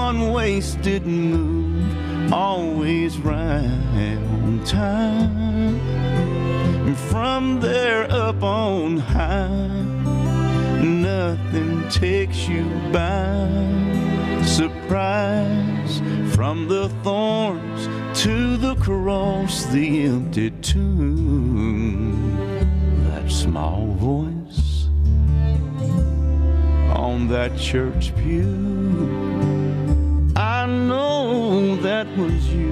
wasted move, always right on time. And from there up on high, nothing takes you by surprise. From the thorns to the cross, the empty tomb, that small voice on that church pew, I know that was you.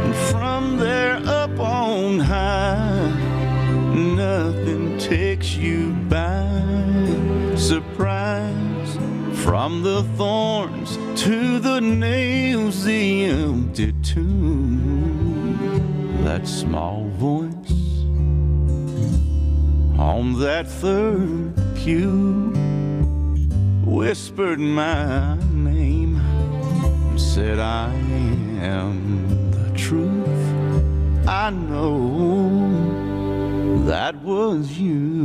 And from there up on high, nothing takes you by surprise. From the thorns to the nails, the empty tomb, that small voice on that third pew whispered my name and said, I am the truth. I know that was you.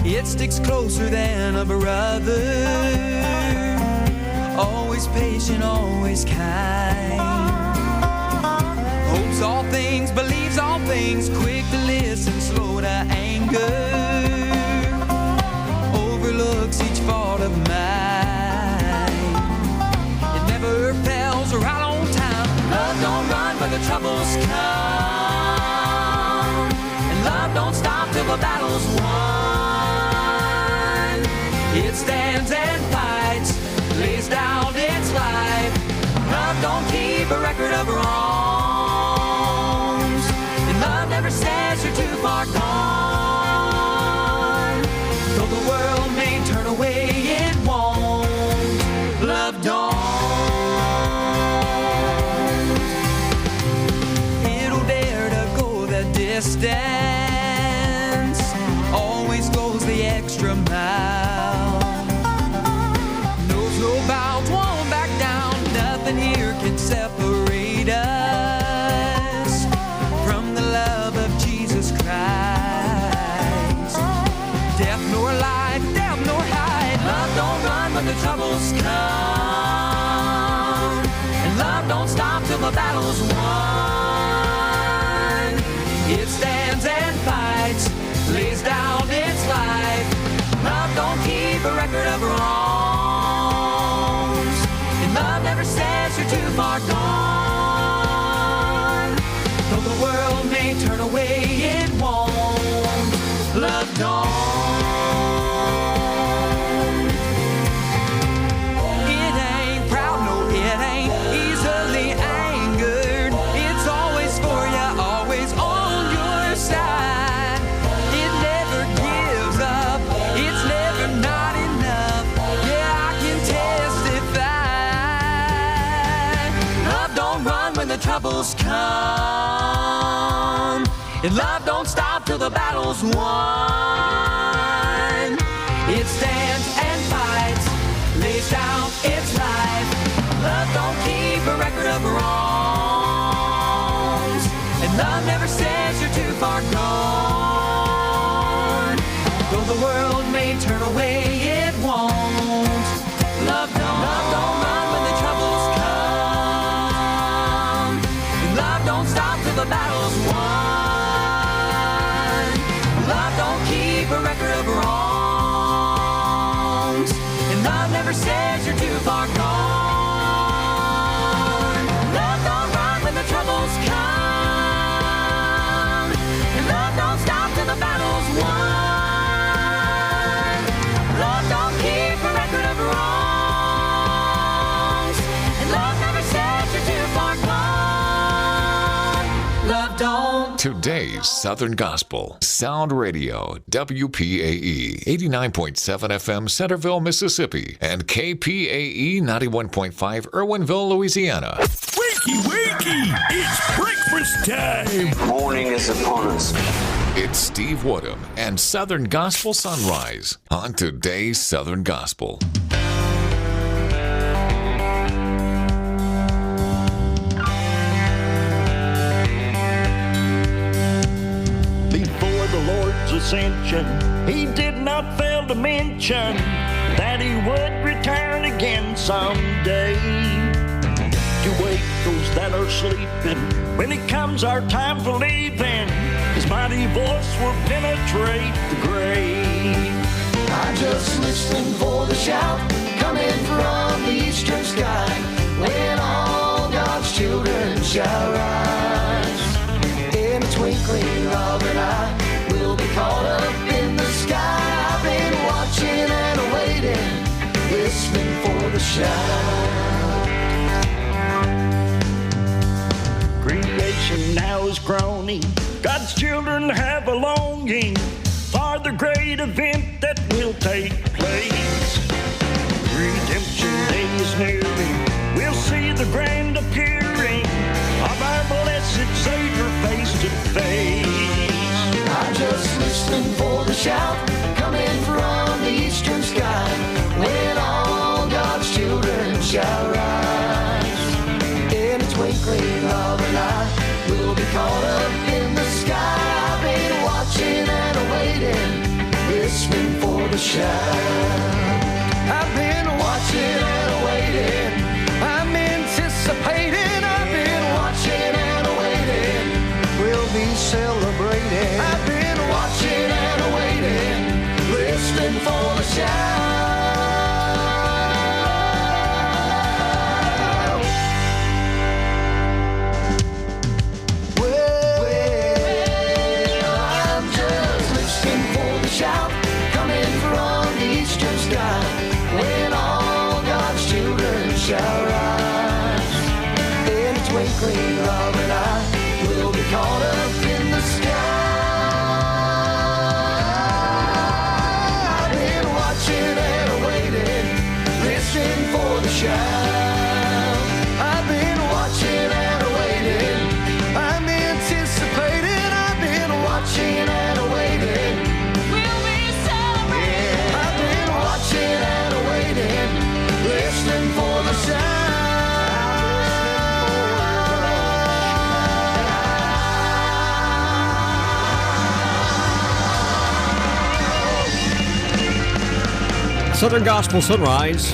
It sticks closer than a brother, always patient, always kind, hopes all things, believes all things, quick to listen, slow to anger, overlooks each fault of mine. It never fails, right on time. Love don't run when the troubles come, and love don't stop till the battle's won. It stands and fights, lays down its life. Love don't keep a record of wrongs, and love never says you're too far gone. Though the world may turn away, it won't. Love don't. It'll dare to go the distance, always goes the extra mile. Won't back down, nothing here can separate us from the love of Jesus Christ. Death nor life, death nor hide. Love don't run when the troubles come, and love don't stop till the battle's won. It stands and fights, lays down its life. Love don't keep a record of wrongs, love never says you're too far gone. Though the world may turn away, it won't. Love don't. It ain't proud, no, it ain't easily angered. It's always for you, always on your side. It never gives up, it's never not enough. Yeah, I can testify. Love don't run when the troubles come, and love don't stop till the battle's won. It stands and fights, lays down its life. Love don't keep a record of wrongs, and love never says you're too far gone. Though the world may turn away, it won't. Love don't run when the troubles come, and love don't stop till the battle's won. Love don't keep a record of wrongs, and love never says you're too far gone. Love don't run when the troubles come, and love don't stop till the battle's won. Love don't keep a record of wrongs, and love never says you're too far gone. Love don't. Today's Southern Gospel, Sound Radio, WPAE, 89.7 FM, Centerville, Mississippi, and KPAE 91.5, Irwinville, Louisiana. Wakey, wakey! It's breakfast time! Morning is upon us. It's Steve Woodham and Southern Gospel Sonrise on today's Southern Gospel. Before the Lord's ascension, he did not fail to mention that he would return again someday to wake those that are sleeping. When it comes our time for leaving, his mighty voice will penetrate the grave. I'm just listening for the shout coming from the eastern sky, when all God's children shall rise. In a twinkling of an eye, we'll be caught up in the sky. I've been watching and waiting, listening for the shout. Creation now is groaning, God's children have a longing for the great event that will take place. Redemption day is nearing, we'll see the grand appearing of our blessed Savior face to face. I'm just listening for the shout coming from the eastern sky, when all God's children shall rise. In a twinkling of an eye, we'll be caught up in the sky. I've been watching and waiting, listening for the shout. I've been watching and waiting, I'm anticipating. I've been watching and waiting, we'll be celebrating. I've been watching and waiting, listening for the shout. Shout coming from the eastern sky, when all God's children shall rise. In a twinkling of an eye, we'll be caught up in the sky. I've been watching and waiting, listening for the shout. I've been watching and waiting, I'm anticipating. I've been watching and waiting, listening for the sound. Southern Gospel Sunrise,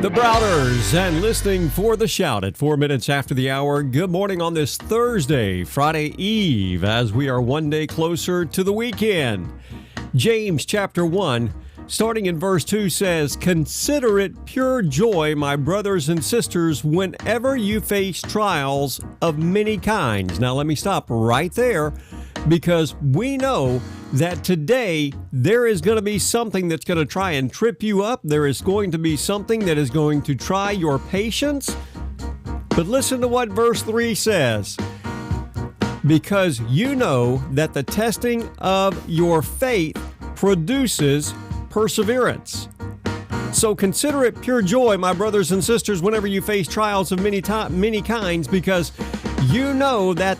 the Browders, and listening for the shout at 4 minutes after the hour. Good morning on this Thursday, Friday Eve, as we are one day closer to the weekend. James chapter 1, starting in verse 2 says, "Consider it pure joy, my brothers and sisters, whenever you face trials of many kinds." Now let me stop right there, because we know that today there is going to be something that's going to try and trip you up. There is going to be something that is going to try your patience. But listen to what verse 3 says. "Because you know that the testing of your faith produces perseverance. So consider it pure joy, my brothers and sisters, whenever you face trials of many kinds, because you know that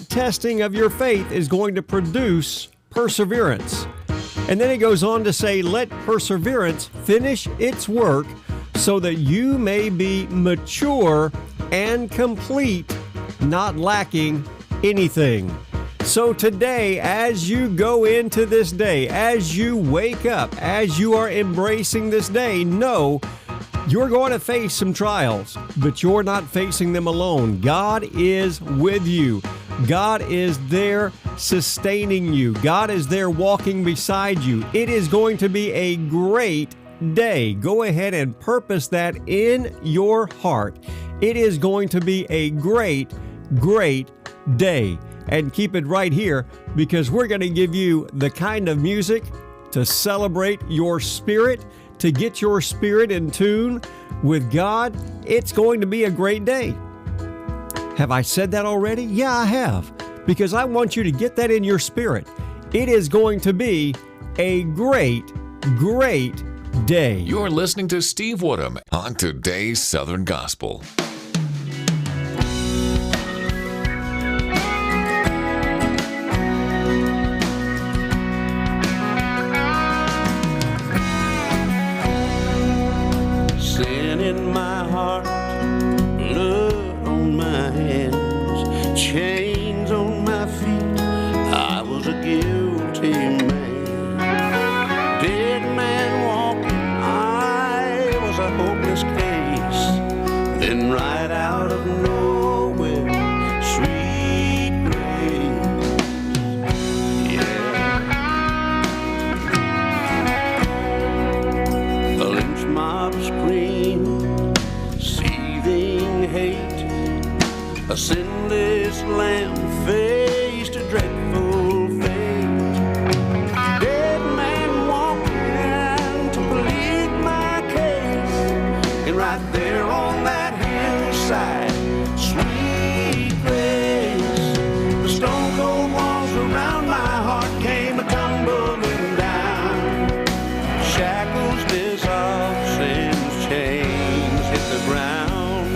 testing of your faith is going to produce perseverance." And then he goes on to say, "Let perseverance finish its work, so that you may be mature and complete, not lacking anything." So today, as you go into this day, as you wake up, as you are embracing this day, know you're going to face some trials, but you're not facing them alone. God is with you. God is there sustaining you. God is there walking beside you. It is going to be a great day. Go ahead and purpose that in your heart. It is going to be a great, great day. And keep it right here, because we're going to give you the kind of music to celebrate your spirit, to get your spirit in tune with God. It's going to be a great day. Have I said that already? Yeah, I have. because I want you to get that in your spirit. It is going to be a great, great day. You're listening to Steve Woodham on today's Southern Gospel. Sin in my heart, blood on my hands, chains on my feet. I was a guilty man, dead man walking. I was a hopeless case. Then right out of nowhere, sweet grace. Yeah. A lynch mob scream, seething hate. A sinless lamb faced a dreadful fate. Dead man walking to plead my case. And right there on that hillside, sweet grace. The stone cold walls around my heart came a-tumbling down. Shackles dissolved, sin's chains hit the ground.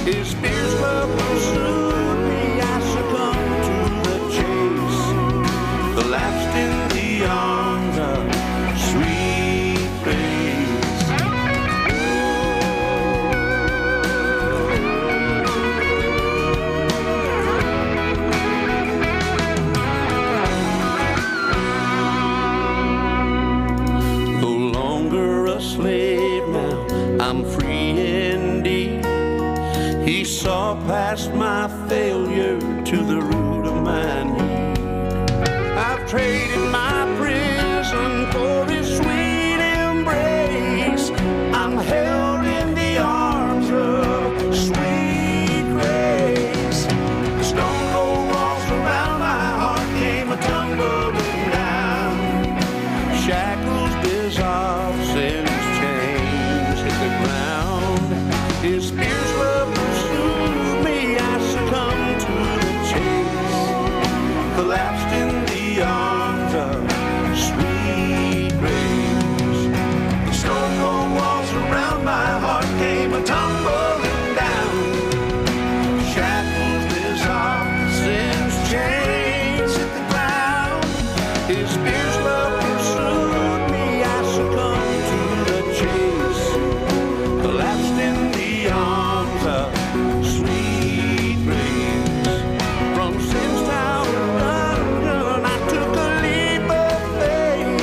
His fierce love pursued me, I succumbed to the chase. Collapsed in the arms of sweet grace. No longer a slave now, I'm free indeed. He saw past my failure to the root of my need. I've traded my prison for his sweet embrace. I'm held in the arms of sweet grace. The stone cold walls around my heart came a-tumbling down. Shackles dissolved, sin's chains hit the ground. His fierce love pursued me, I succumbed to the chase. Collapsed in the arms of sweet grace. The stone cold walls around my heart came a-tumbling down. Shackles dissolved, sin's chains hit the ground. His fierce love pursued me, I succumbed to the chase. Collapsed in the arms of sweet grace. From sin's tower dungeon, I took a leap of faith,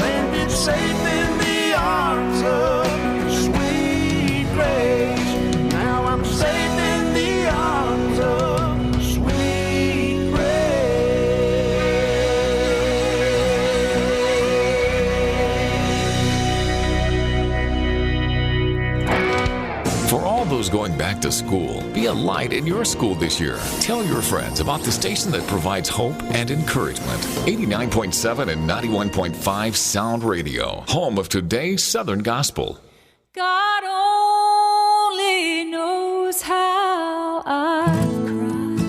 landed safe in the arms of sweet grace. Now I'm safe in the arms of sweet grace. For all those going back to school, be a light in your school this year. Tell your friends about the station that provides hope and encouragement. 89.7 and 91.5 Sound Radio, home of today's Southern Gospel. God only knows how I've cried,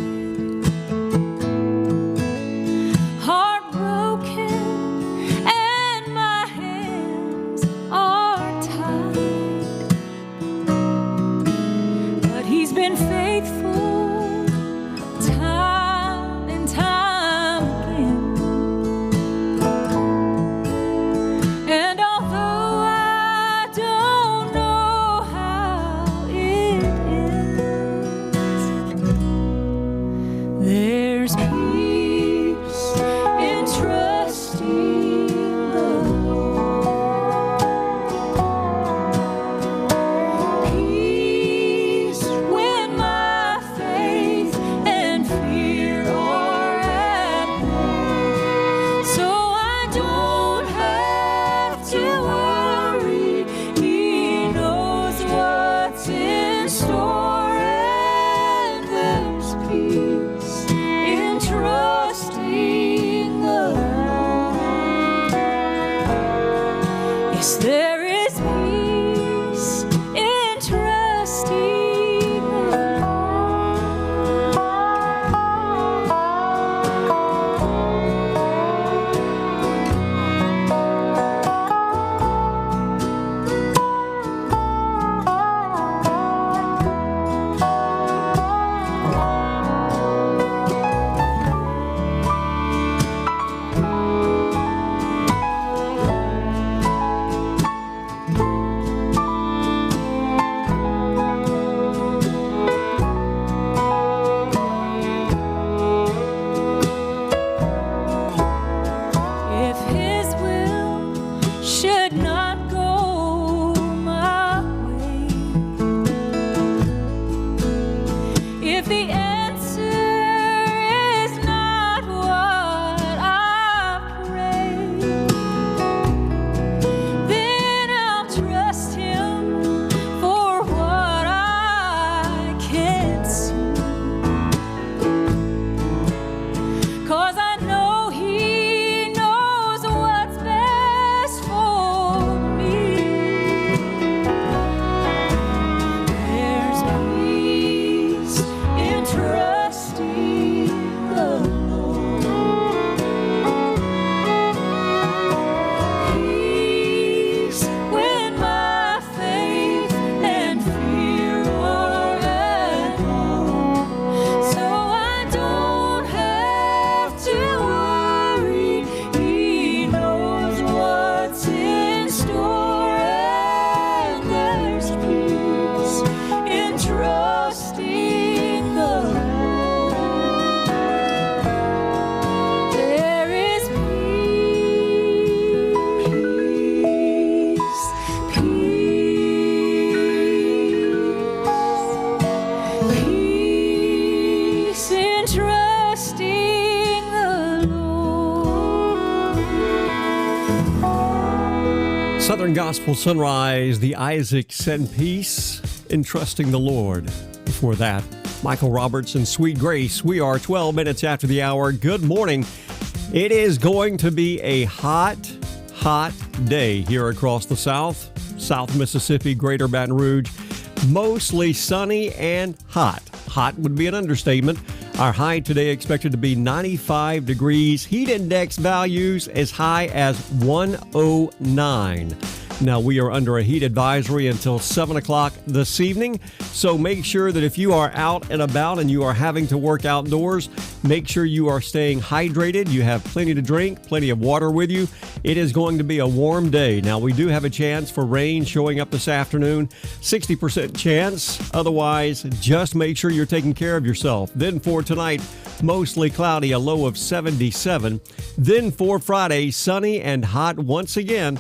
heartbroken, and my hands are tied. But He's been faithful time and time again. And although I don't know how it ends, there's peace in trusting the Lord. Peace when my faith and fear are at war. So I don't have to worry. He knows what's in store, and there's peace in trust. Southern Gospel Sunrise, the Isaacs and Peace, Entrusting the Lord. Before that, Michael Roberts and Sweet Grace. We are 12 minutes after the hour. Good morning. It is going to be a hot day here across the South Mississippi, Greater Baton Rouge. Mostly sunny and hot. Hot would be an understatement. Our high today expected to be 95 degrees. Heat index values as high as 109. Now, we are under a heat advisory until 7 o'clock this evening, so make sure that if you are out and about and you are having to work outdoors, make sure you are staying hydrated. You have plenty to drink, plenty of water with you. It is going to be a warm day. Now, we do have a chance for rain showing up this afternoon, 60% chance. Otherwise, just make sure you're taking care of yourself. Then for tonight, mostly cloudy, a low of 77. Then for Friday, sunny and hot once again.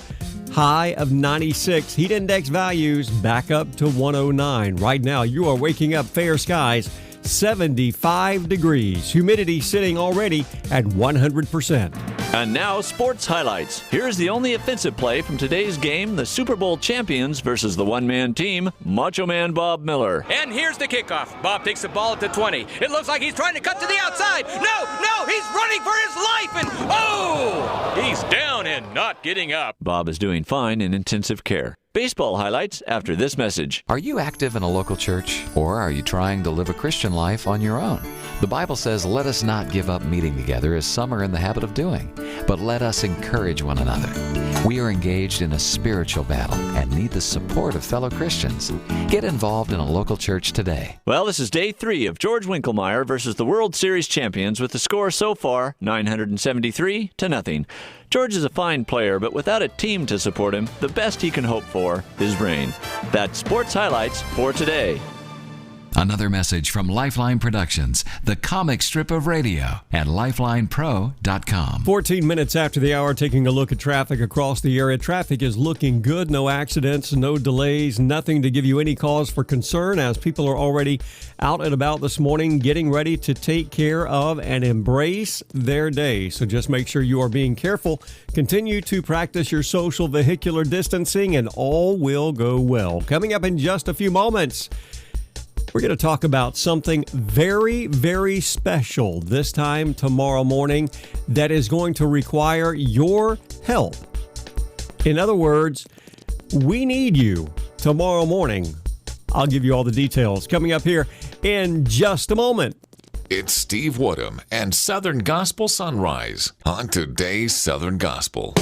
High of 96. Heat index values back up to 109. Right now, you are waking up fair skies, 75 degrees. Humidity sitting already at 100%. And now, sports highlights. Here's the only offensive play from today's game, the Super Bowl champions versus the one-man team, Macho Man Bob Miller. And here's the kickoff. Bob takes the ball at the 20. It looks like he's trying to cut to the outside. No, he's running for his life, and he's down and not getting up. Bob is doing fine in intensive care. Baseball highlights after this message. Are you active in a local church, or are you trying to live a Christian life on your own? The Bible says, let us not give up meeting together as some are in the habit of doing, but let us encourage one another. We are engaged in a spiritual battle and need the support of fellow Christians. Get involved in a local church today. Well, this is day 3 of George Winkelmeyer versus the World Series champions with the score so far 973-0. George is a fine player, but without a team to support him, the best he can hope for is rain. That's sports highlights for today. Another message from Lifeline Productions, the comic strip of radio at lifelinepro.com. 14 minutes after the hour, taking a look at traffic across the area. Traffic is looking good. No accidents, no delays, nothing to give you any cause for concern as people are already out and about this morning getting ready to take care of and embrace their day. So just make sure you are being careful. Continue to practice your social vehicular distancing and all will go well. Coming up in just a few moments, we're going to talk about something very, very special this time tomorrow morning that is going to require your help. In other words, we need you tomorrow morning. I'll give you all the details coming up here in just a moment. It's Steve Woodham and Southern Gospel Sunrise on today's Southern Gospel.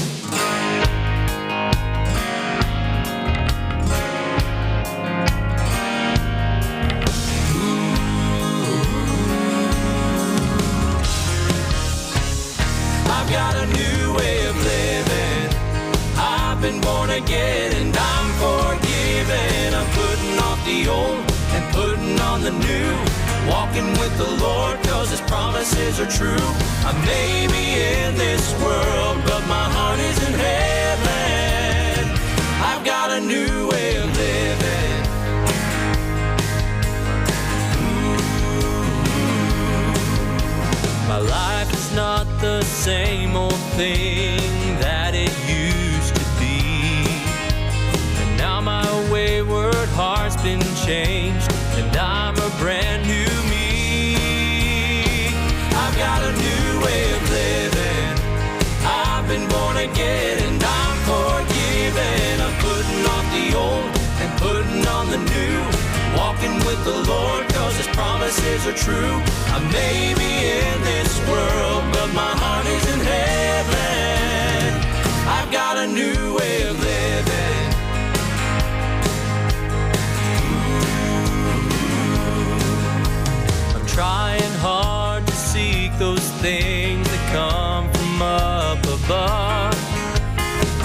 Again, and I'm forgiven. I'm putting off the old and putting on the new. Walking with the Lord, cause His promises are true. I may be in this world, but my heart is in heaven. I've got a new way of living. My life is not the same old thing that it used to be. Now my wayward heart's been changed, and I'm a brand new me. I've got a new way of living. I've been born again, and I'm forgiven. I'm putting off the old and putting on the new. Walking with the Lord, cause His promises are true. I may be in this world, but my heart is in heaven. I've got a new way of living. Trying hard to seek those things that come from up above.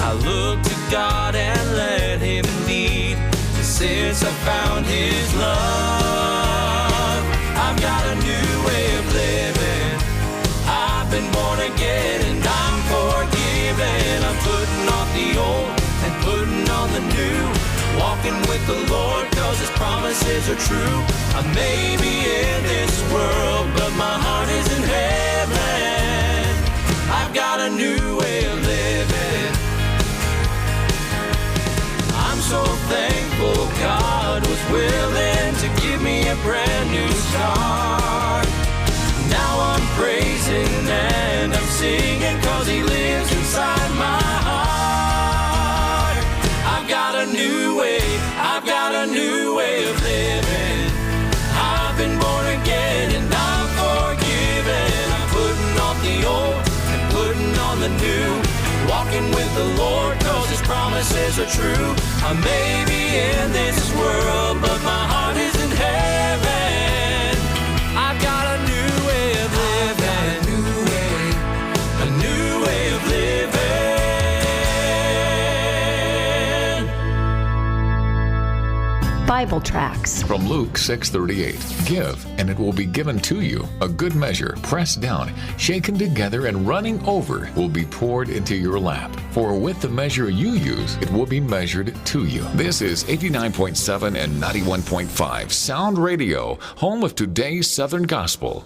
I look to God and let Him lead, since I found His love. I've got a new way of living. I've been born again and I'm forgiven. I'm putting off the old and putting on the new. Walking with the Lord, cause His promises are true. I may be in this world, but my heart is in heaven. I've got a new way of living. the new. Walking with the Lord, cause His promises are true. I may be in this world, but my heart is in heaven. I've got a new way of living. A new way of living. Bible tracts. From Luke 6:38, give, and it will be given to you. A good measure, pressed down, shaken together, and running over, will be poured into your lap. For with the measure you use, it will be measured to you. This is 89.7 and 91.5 Sound Radio, home of today's Southern Gospel.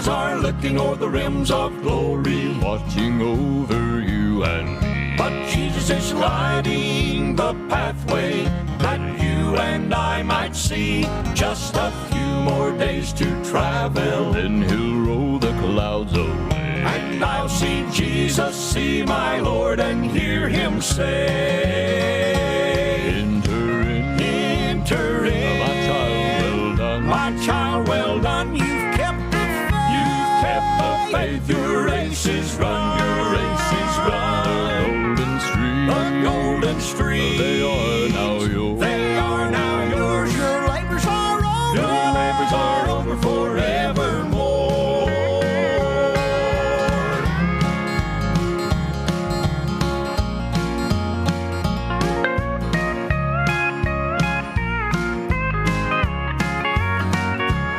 Are looking o'er the rims of glory, Watching over you and me. but Jesus is lighting the pathway that you and I might see. Just a few more days to travel, Then He'll roll the clouds away. and I'll see Jesus, see my Lord, and hear Him say, Enter in, enter in, my child, well done. my child, well done. You've kept the faith, your race is run, your race is run. Golden stream, The golden stream, they are now yours. they are now yours. Your labors are over, your labors are over forevermore.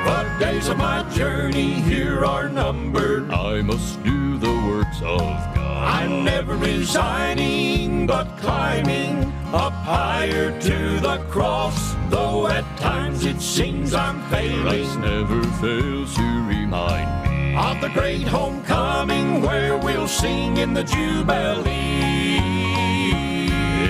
The days of my journey here are numbered. I must do the works of God. I'm never resigning, but climbing up higher to the cross. Though at times it seems I'm Christ failing, never fails to remind me of the great homecoming where we'll sing in the Jubilee.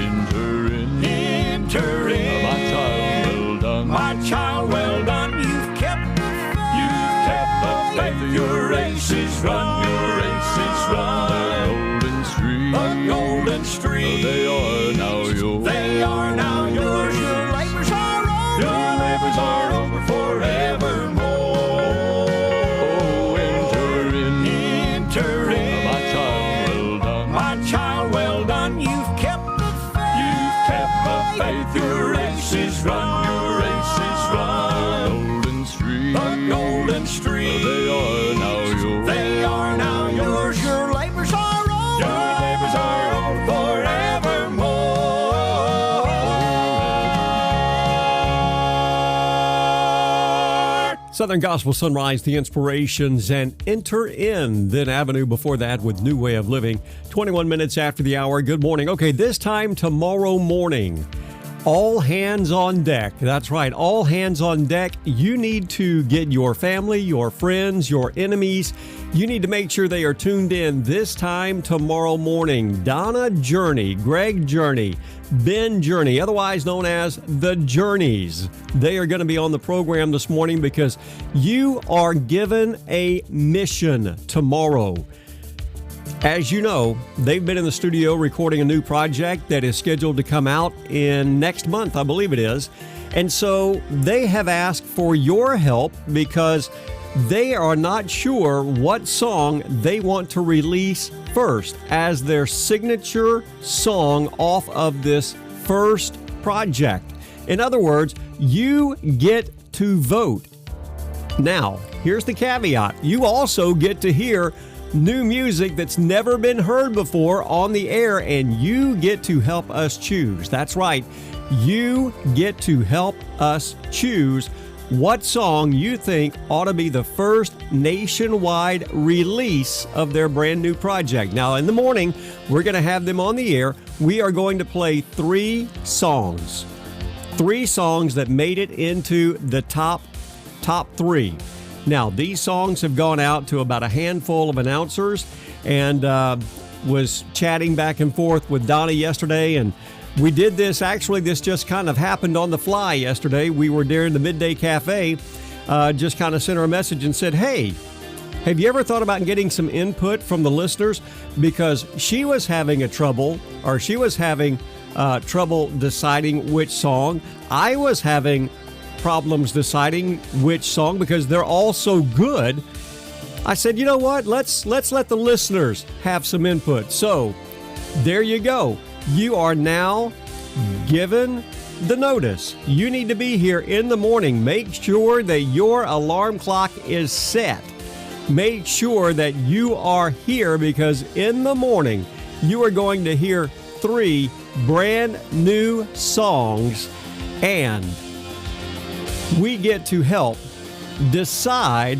Enter in, Enter in, my child, well done. my child, well done. You've kept the faith, your race is run, your race is run. Golden stream, The golden stream, they are now yours. they are now yours. Your labors are over, your labors are over forevermore. Oh, enter in, Enter in, my child, well done. my child, well done. You've kept the faith, your race is run, your race is run. Golden stream, The golden stream, they are now yours. they are now yours. Your labors are over, your labors are over forevermore. Southern Gospel Sunrise, the inspirations, and Enter In. Then Avenue before that with New Way of Living. 21 minutes after the hour. Good morning. Okay, this time tomorrow morning. All hands on deck. That's right, all hands on deck. You need to get your family, your friends, your enemies. You need to make sure they are tuned in this time tomorrow morning. Donna Journey, Greg Journey, Ben Journey, otherwise known as The Journeys. They are going to be on the program this morning because you are given a mission tomorrow. As you know, they've been in the studio recording a new project that is scheduled to come out in next month, I believe it is. And so they have asked for your help because they are not sure what song they want to release first as their signature song off of this first project. In other words, you get to vote. Now, here's the caveat. You also get to hear new music that's never been heard before on the air, and you get to help us choose. That's right. You get to help us choose what song you think ought to be the first nationwide release of their brand new project. Now, in the morning, we're going to have them on the air. We are going to play three songs that made it into the top three. Now, these songs have gone out to about a handful of announcers, and was chatting back and forth with Donna yesterday, and we did this. Actually, this just kind of happened on the fly yesterday. We were during the Midday Cafe, just kind of sent her a message and said, hey, have you ever thought about getting some input from the listeners? Because she was having trouble deciding which song. I was having problems deciding which song because they're all so good. I said, you know what? Let's let the listeners have some input. So there you go. You are now given the notice. You need to be here in the morning. Make sure that your alarm clock is set. Make sure that you are here because in the morning you are going to hear 3 brand new songs, and we get to help decide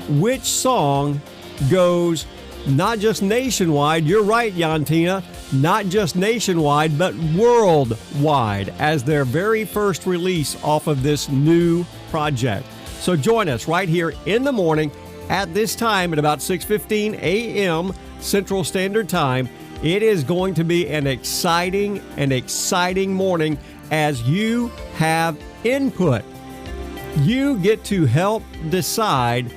which song goes not just nationwide. You're right, Yantina. Not just nationwide, but worldwide as their very first release off of this new project. So join us right here in the morning at this time at about 6:15 a.m. Central Standard Time. It is going to be an exciting morning as you have input. You get to help decide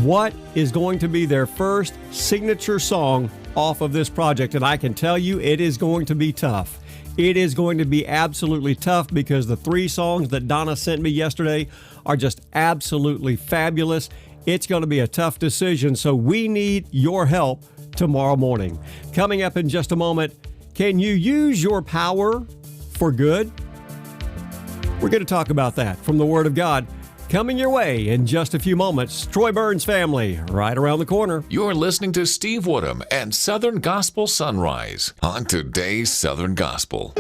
what is going to be their first signature song off of this project. And I can tell you it is going to be tough. It is going to be absolutely tough because the 3 songs that Donna sent me yesterday are just absolutely fabulous. It's going to be a tough decision, so we need your help tomorrow morning. Coming up in just a moment, can you use your power for good? We're going to talk about that from the Word of God. Coming your way in just a few moments. Troy Burns Family, right around the corner. You're listening to Steve Woodham and Southern Gospel Sunrise on today's Southern Gospel.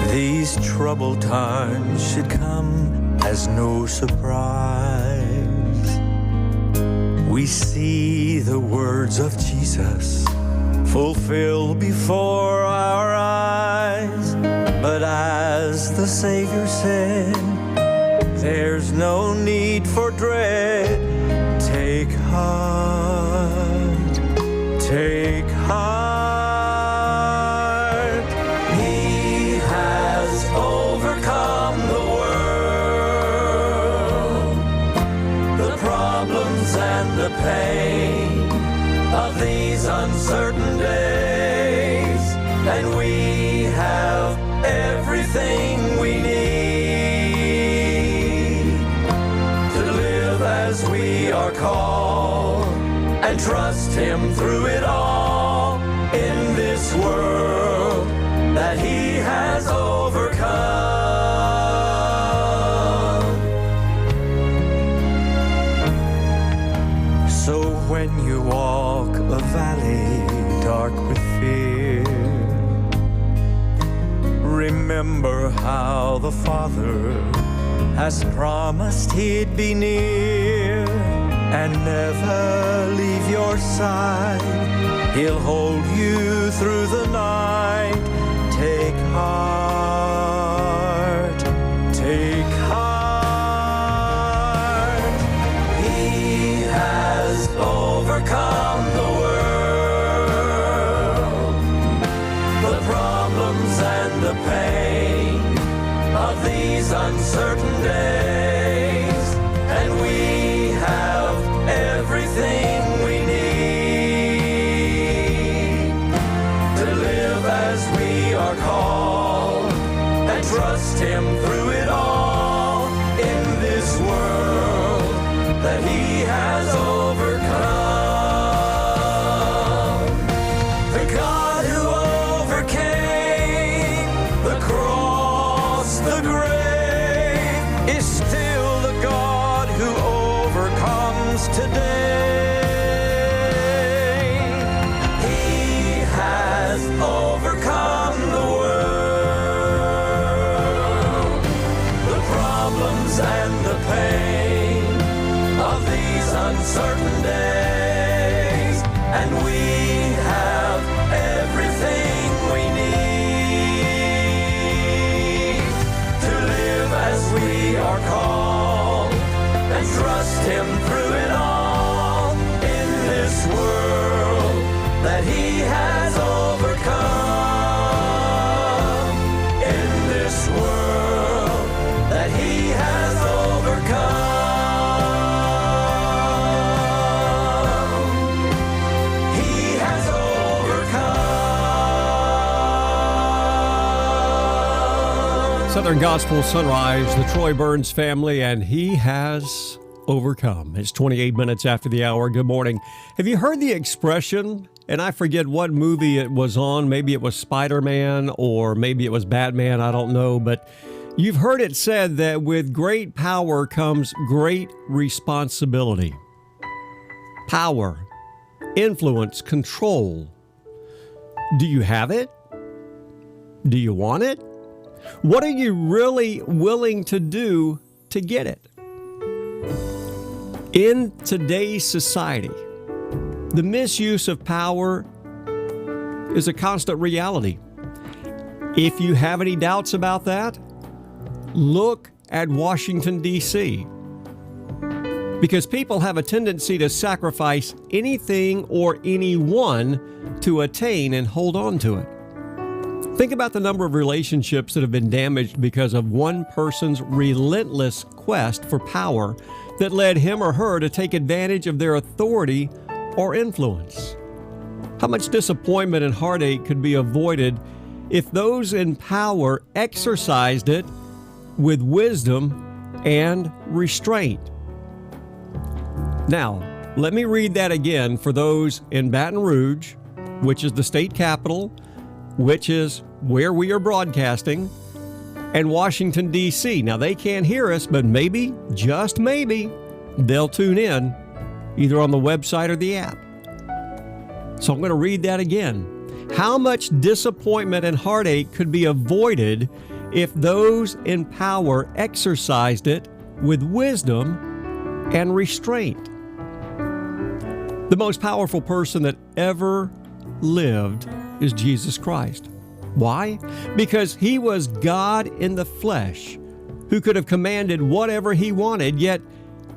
These troubled times should come as no surprise. We see the words of Jesus fulfilled before our eyes. But as the Savior said, there's no need for dread. Take heart, take heart. He has overcome the world, the problems and the pain of these uncertain days, and we have everything we need to live as we are called and trust Him through it all in this world that He has overcome. So when you walk a valley dark with fear, remember how the Father has promised He'd be near and never leave your side. He'll hold you through the night. Take heart, take heart. He has overcome the world, the problems and the pain of these uncertain days, and we have everything we need to live as we are called and trust Him through it all in this world that He has overcome. The God who overcame the cross, the grave, is still the God who overcomes today. He has overcome the world, the problems and the pain of these uncertain days, and we have everything we need to live as we are called and trust Him through it all Southern Gospel Sunrise, the Troy Burns family, and he has overcome. It's 28 minutes after the hour. Good morning. Have you heard the expression, and I forget what movie it was on, maybe it was Spider-Man or maybe it was Batman, I don't know, but you've heard it said that with great power comes great responsibility. Power, influence, control. Do you have it? Do you want it? What are you really willing to do to get it? In today's society, the misuse of power is a constant reality. If you have any doubts about that, look at Washington, D.C. Because people have a tendency to sacrifice anything or anyone to attain and hold on to it. Think about the number of relationships that have been damaged because of one person's relentless quest for power that led him or her to take advantage of their authority or influence. How much disappointment and heartache could be avoided if those in power exercised it with wisdom and restraint? Now, let me read that again for those in Baton Rouge, which is the state capital, which is where we are broadcasting, and Washington, D.C. Now, they can't hear us, but maybe, just maybe, they'll tune in either on the website or the app. So I'm going to read that again. How much disappointment and heartache could be avoided if those in power exercised it with wisdom and restraint? The most powerful person that ever lived is Jesus Christ. Why? Because he was God in the flesh, who could have commanded whatever he wanted, yet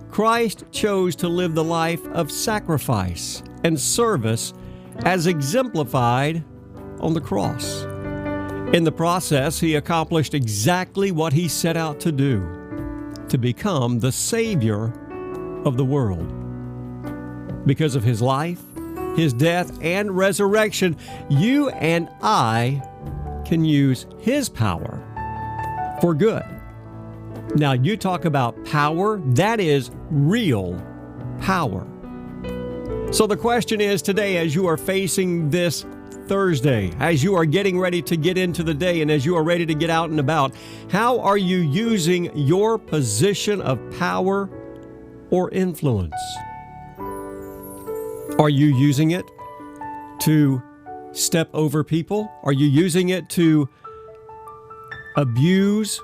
Christ chose to live the life of sacrifice and service as exemplified on the cross. In the process, he accomplished exactly what he set out to do, to become the Savior of the world. Because of his life, his death, and resurrection, you and I can use his power for good. Now, you talk about power, that is real power. So the question is today, as you are facing this Thursday, as you are getting ready to get into the day, and as you are ready to get out and about, how are you using your position of power or influence? Are you using it to step over people? Are you using it to abuse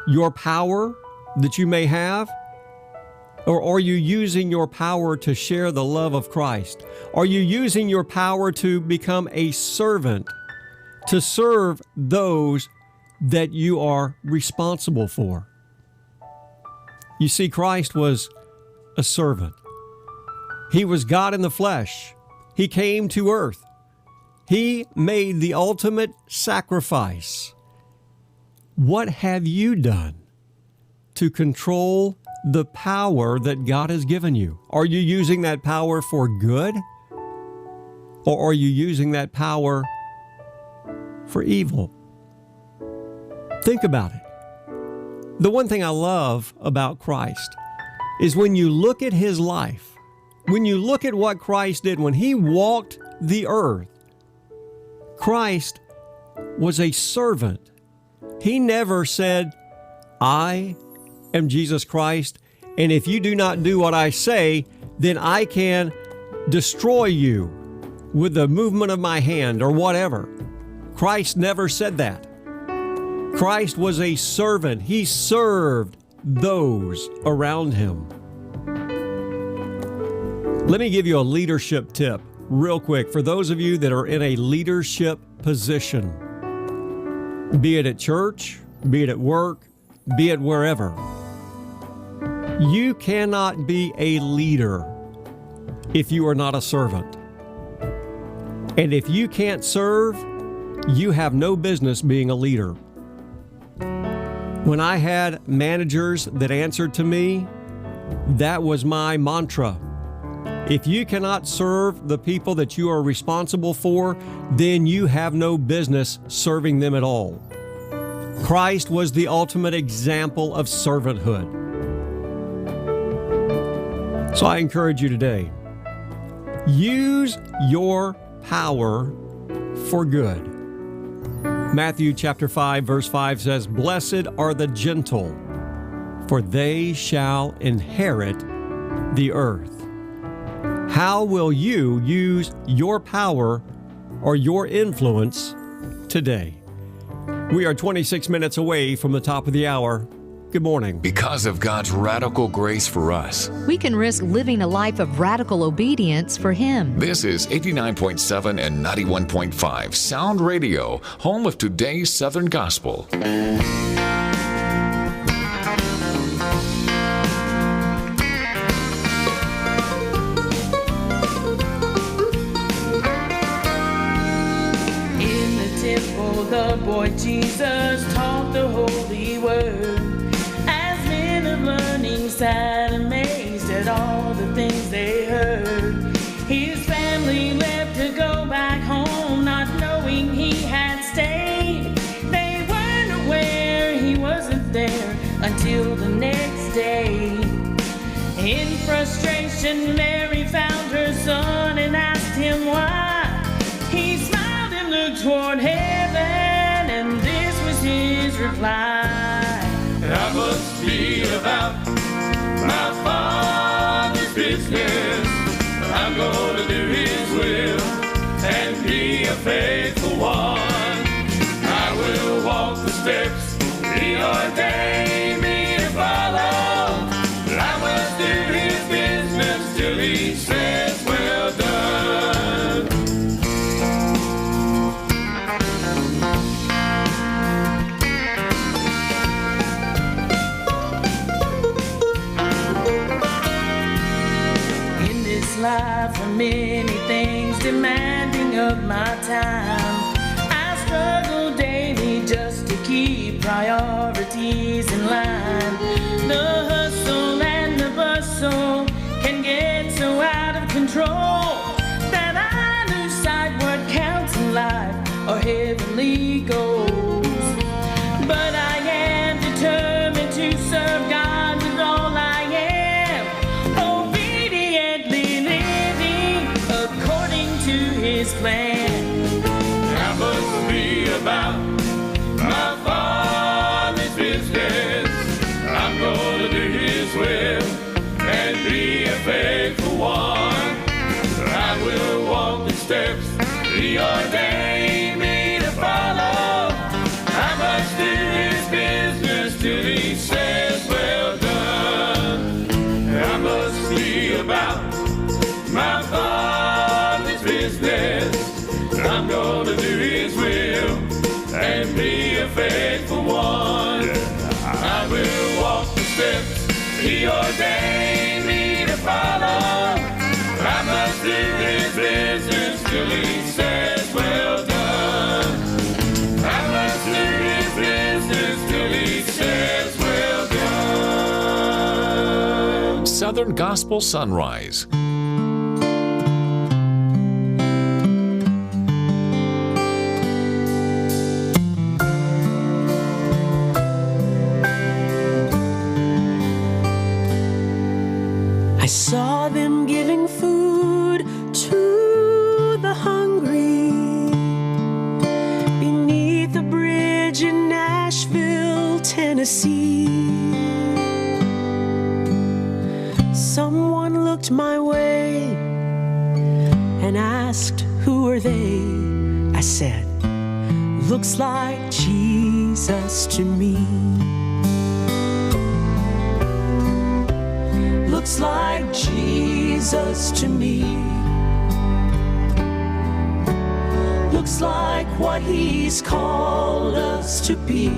your power that you may have? Or are you using your power to share the love of Christ? Are you using your power to become a servant, to serve those that you are responsible for? You see, Christ was a servant. He was God in the flesh. He came to earth. He made the ultimate sacrifice. What have you done to control the power that God has given you? Are you using that power for good? Or are you using that power for evil? Think about it. The one thing I love about Christ is when you look at his life, when you look at what Christ did when he walked the earth, Christ was a servant. He never said, I am Jesus Christ, and if you do not do what I say, then I can destroy you with the movement of my hand or whatever. Christ never said that. Christ was a servant. He served those around him. Let me give you a leadership tip real quick for those of you that are in a leadership position, be it at church, be it at work, be it wherever. You cannot be a leader if you are not a servant. And if you can't serve, you have no business being a leader. When I had managers that answered to me, that was my mantra. If you cannot serve the people that you are responsible for, then you have no business serving them at all. Christ was the ultimate example of servanthood. So I encourage you today, use your power for good. Matthew chapter 5, verse 5 says, "Blessed are the gentle, for they shall inherit the earth." How will you use your power or your influence today? We are 26 minutes away from the top of the hour. Good morning. Because of God's radical grace for us, we can risk living a life of radical obedience for Him. This is 89.7 and 91.5 Sound Radio, home of today's Southern Gospel. In the temple, the boy Jesus taught the holy word. Learning, sat amazed at all the things they heard. His family left to go back home, not knowing he had stayed. They weren't aware he wasn't there until the next day. In frustration, Mary found her son and asked him why. He smiled and looked toward heaven, and this was his reply. I must be about my Father's business. I'm going to do His will and be a faithful one. I will walk the steps He ordained me to follow. I must do His business till He says, well done. Life for many things demanding of my time. I struggle daily just to keep priorities in line. The hustle and the bustle can get so out of control that I lose sight what counts in life or heavenly goals. But I am determined to serve God with all I am, obediently living according to His plan. I must be about my Father's business. I'm going to do His will and be a faithful one. I will walk the steps He ordained me to follow. I must do His business till He says, well done. I must be about my Father's business. I'm going to do His will and be a faithful one. I will walk the steps He ordained me to follow. I must do His business till He says, well done. I must do His business till He says, well done. Southern Gospel Sonrise. I saw them giving food to the hungry beneath a bridge in Nashville, Tennessee. Someone looked my way and asked, who are they? I said, looks like Jesus to me. Looks like Jesus to me. Looks like what He's called us to be.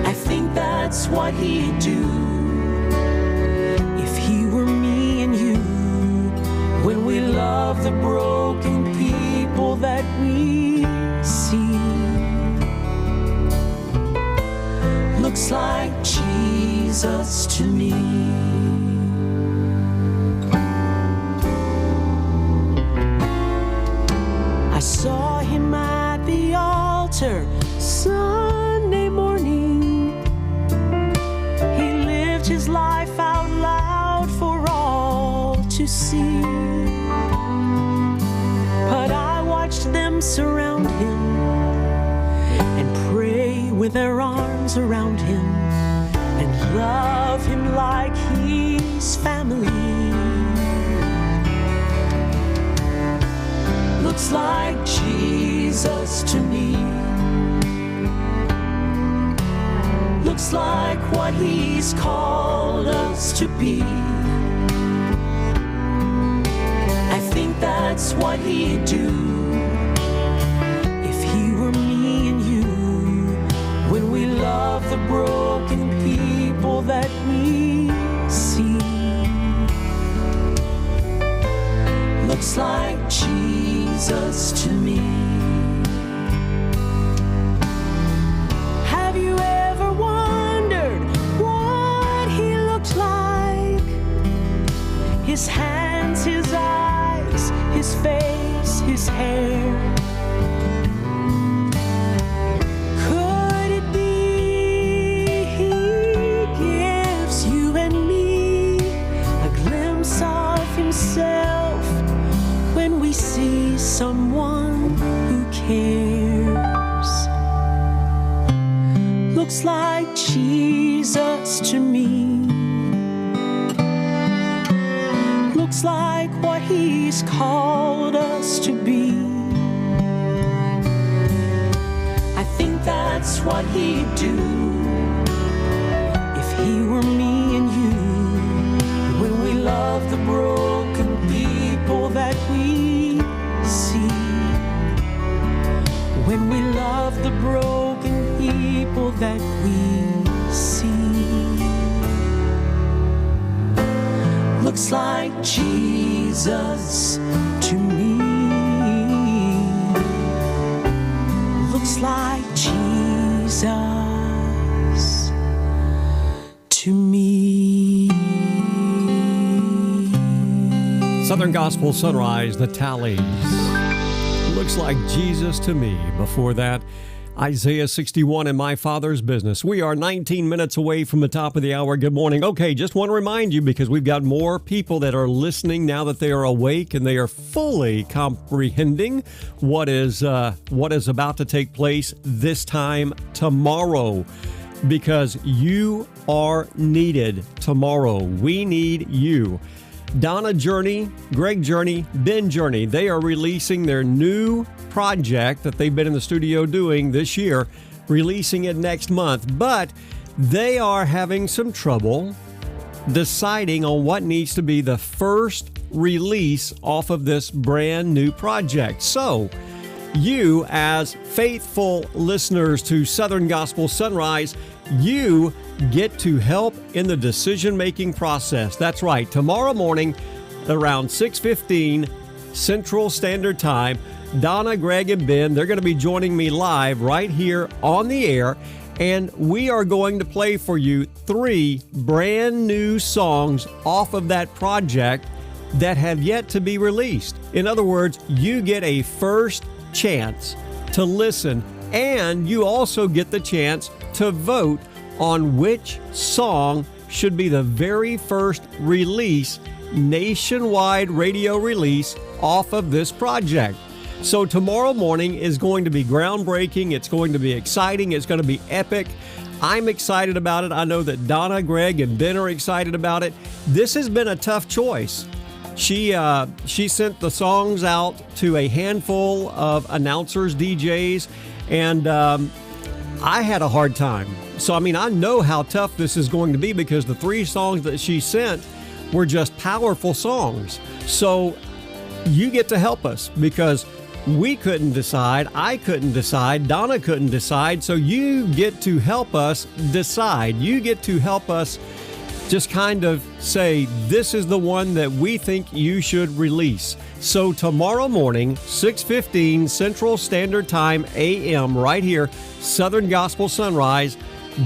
I think that's what He'd do if He were me and you, when we love the broken people that we see. Looks like Jesus to me. I saw Him at the altar altar Sunday morning. He lived his life out loud for all to see. But I watched them surround him and pray with their arms around him and love him like he's family. Looks like Jesus to me. Looks like what he's called us to be. I think that's what he'd do if he were me and you, when we love the broken people that we see. Looks like Jesus to me. Have you ever wondered what he looked like? His hands, his eyes, his face, his hair. Could it be he gives you and me a glimpse of himself when we see someone who cares? Looks like Jesus to me. Looks like what he's called us to be. I think that's what he'd do if he were me and you, when we love the broken people that we see. When we love the broken people that we see. Looks like Jesus to me. Looks like Jesus to me. Southern Gospel Sunrise, the Tallies. Looks like Jesus to me. Before that, Isaiah 61 in My Father's Business. We are 19 minutes away from the top of the hour. Good morning. Okay, just want to remind you, because we've got more people that are listening now that they are awake and they are fully comprehending what is about to take place this time tomorrow, because you are needed tomorrow. We need you. Donna Journey, Greg Journey, Ben Journey, they are releasing their new project that they've been in the studio doing this year, releasing it next month. But they are having some trouble deciding on what needs to be the first release off of this brand new project. So, you as faithful listeners to Southern Gospel Sunrise, you get to help in the decision-making process. That's right. Tomorrow morning around 6:15 Central Standard Time, Donna, Greg, and Ben, they're going to be joining me live right here on the air, and we are going to play for you 3 brand new songs off of that project that have yet to be released. In other words, you get a first chance to listen, and you also get the chance to vote on which song should be the very first release, nationwide radio release off of this project. So tomorrow morning is going to be groundbreaking. It's going to be exciting. It's going to be epic. I'm excited about it. I know that Donna, Greg, and Ben are excited about it. This has been a tough choice. She sent the songs out to a handful of announcers, DJs, and I had a hard time. So, I mean, I know how tough this is going to be, because the 3 songs that she sent were just powerful songs. So you get to help us, because we couldn't decide, I couldn't decide, Donna couldn't decide, so you get to help us decide. You get to help us just kind of say, this is the one that we think you should release. So tomorrow morning, 6:15 Central Standard Time, AM, right here, Southern Gospel Sunrise,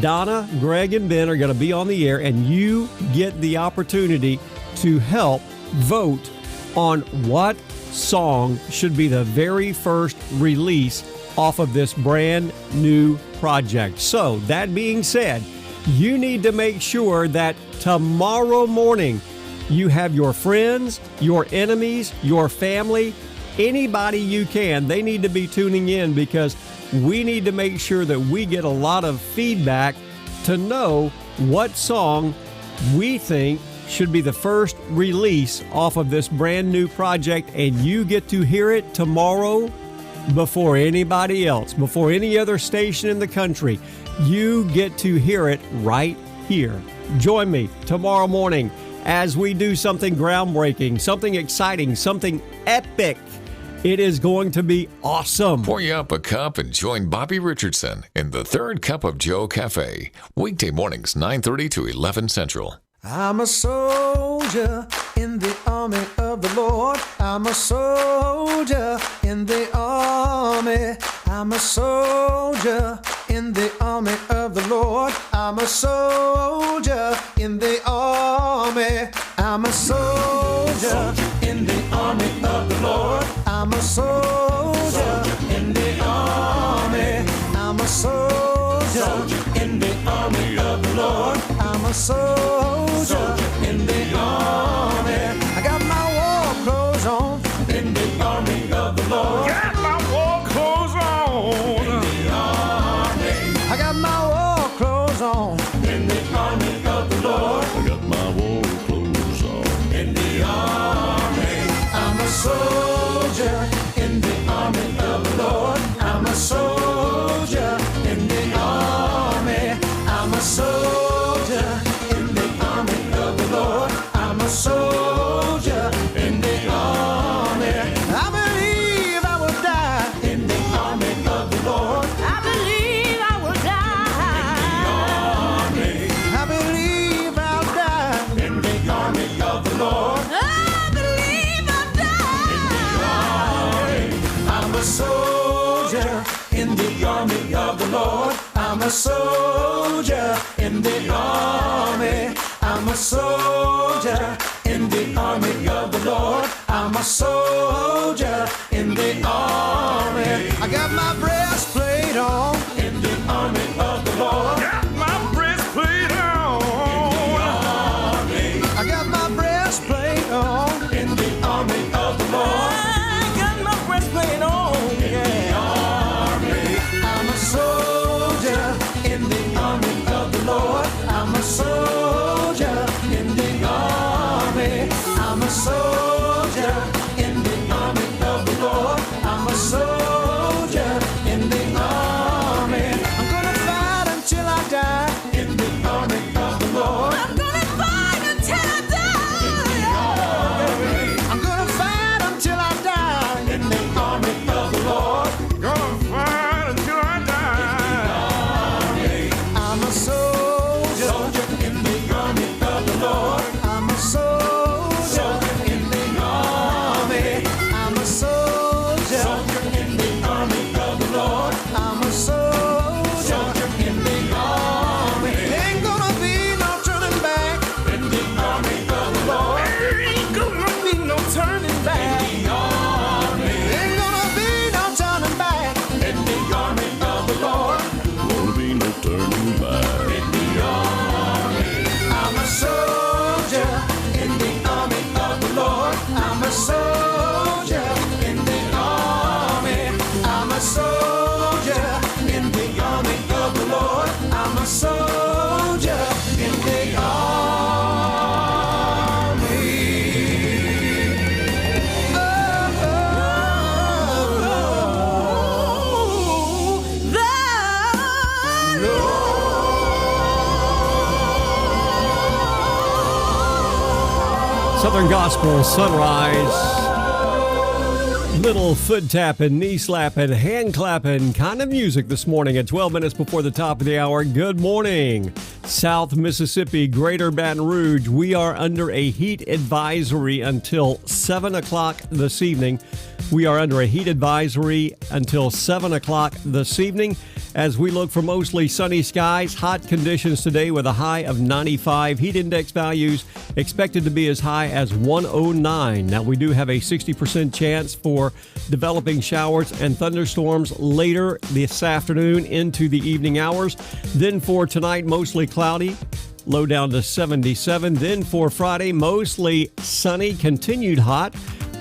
Donna, Greg, and Ben are going to be on the air, and you get the opportunity to help vote on what song should be the very first release off of this brand new project. So, that being said, you need to make sure that tomorrow morning you have your friends, your enemies, your family, anybody you can. They need to be tuning in because we need to make sure that we get a lot of feedback to know what song we think should be the first release off of this brand new project, and you get to hear it tomorrow before anybody else, before any other station in the country. You get to hear it right here. Join me tomorrow morning as we do something groundbreaking, something exciting, something epic. It is going to be awesome. Pour you up a cup and join Bobby Richardson in the Third Cup of Joe Cafe. Weekday mornings, 9:30 to 11 Central. I'm a soldier in the army of the Lord. I'm a soldier in the army. I'm a soldier in the army of the Lord. I'm a soldier in the army. I'm a soldier in the army of the Lord. I'm a soldier in the army. I'm a soldier in the army of the Lord. I'm a soldier in the army. I got my war clothes on in the army of the Lord. Got my war clothes on in the army. I got my war clothes on in the army of the Lord. I got my war clothes on in the army. I'm a soldier in the army of the Lord. I'm a soldier in the army. I'm a soldier in the army of the Lord. I'm a soldier in the army. I believe I will die in the army of the Lord. I believe I will die in the army. I believe I'll die in the army of the Lord. I believe I'll die in the army. I'm a soldier in the army of the Lord. I'm a soldier in the army. I'm a soldier in the army of the Lord. I'm a soldier in the army. I got my breastplate on in the army of the Lord. Got my breastplate on in the army. I got my breastplate on in the army of the Lord. I got my breastplate on in the army. I'm a soldier in the army of the Lord. I'm a soldier in the army. I'm a soldier in the army of the Lord. I'm a soldier in the army. I'm gonna fight until I die in the army of the Lord. I'm gonna fight until I die in the army. I'm gonna fight until I die in the army of the Lord. Gonna fight until I die. I'm a soldier in the army of the Lord. I'm a soldier in the army. I'm a soldier in the army of the Lord. I'm a soldier in the army. Ain't gonna be no turning back in the army of the Lord. Ain't gonna be no turning back in the army. Ain't gonna be no turning back in the army of the Lord. Won't be no turning back. In the army. I'm a soldier in the army of the Lord. I'm a soldier in the army. I'm a soldier in the army of the Lord. I'm a soldier in the army. Southern Gospel Sunrise. Little foot tapping, knee slapping, hand clapping kind of music this morning at 12 minutes before the top of the hour. Good morning. South Mississippi, Greater Baton Rouge, we are under a heat advisory until 7 o'clock this evening. We are under a heat advisory until 7 o'clock this evening as we look for mostly sunny skies, hot conditions today with a high of 95. Heat index values expected to be as high as 109. Now, we do have a 60% chance for developing showers and thunderstorms later this afternoon into the evening hours. Then for tonight, mostly cloudy. Low down to 77. Then for Friday, mostly sunny, continued hot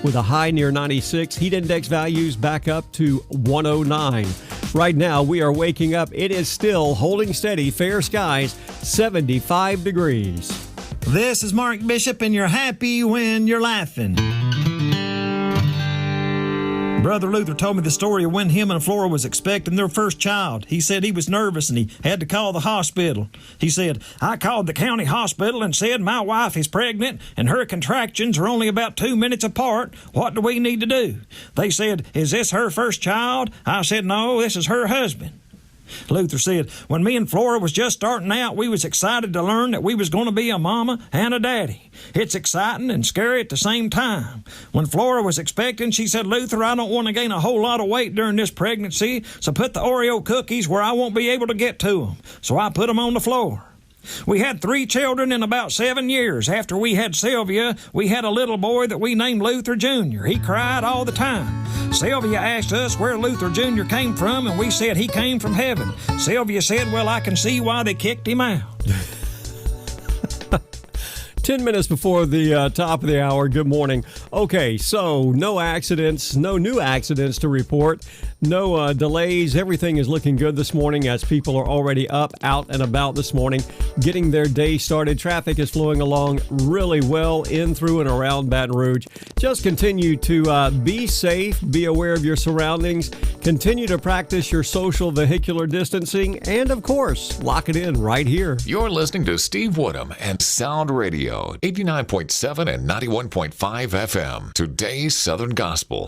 with a high near 96. Heat index values back up to 109. Right now, we are waking up. It is still holding steady, fair skies, 75 degrees. This is Mark Bishop, and you're happy when you're laughing. Brother Luther told me the story of when him and Flora was expecting their first child. He said he was nervous and he had to call the hospital. He said, I called the county hospital and said my wife is pregnant and her contractions are only about 2 minutes apart. What do we need to do? They said, is this her first child? I said, no, this is her husband. Luther said, when me and Flora was just starting out, we was excited to learn that we was going to be a mama and a daddy. It's exciting and scary at the same time. When Flora was expecting, she said, Luther, I don't want to gain a whole lot of weight during this pregnancy, so put the Oreo cookies where I won't be able to get to them. So I put them on the floor. We had 3 children in about 7 years. After we had Sylvia, we had a little boy that we named Luther Jr. He cried all the time. Sylvia asked us where Luther Jr. came from, and we said he came from heaven. Sylvia said, well, I can see why they kicked him out. 10 minutes before the top of the hour. Good morning. Okay, so no accidents, no new accidents to report, no delays. Everything is looking good this morning as people are already up, out, and about this morning, getting their day started. Traffic is flowing along really well in, through, and around Baton Rouge. Just continue to be safe, be aware of your surroundings, continue to practice your social vehicular distancing, and of course, lock it in right here. You're listening to Steve Woodham and Sound Radio, 89.7 and 91.5 FM. Today's Southern Gospel.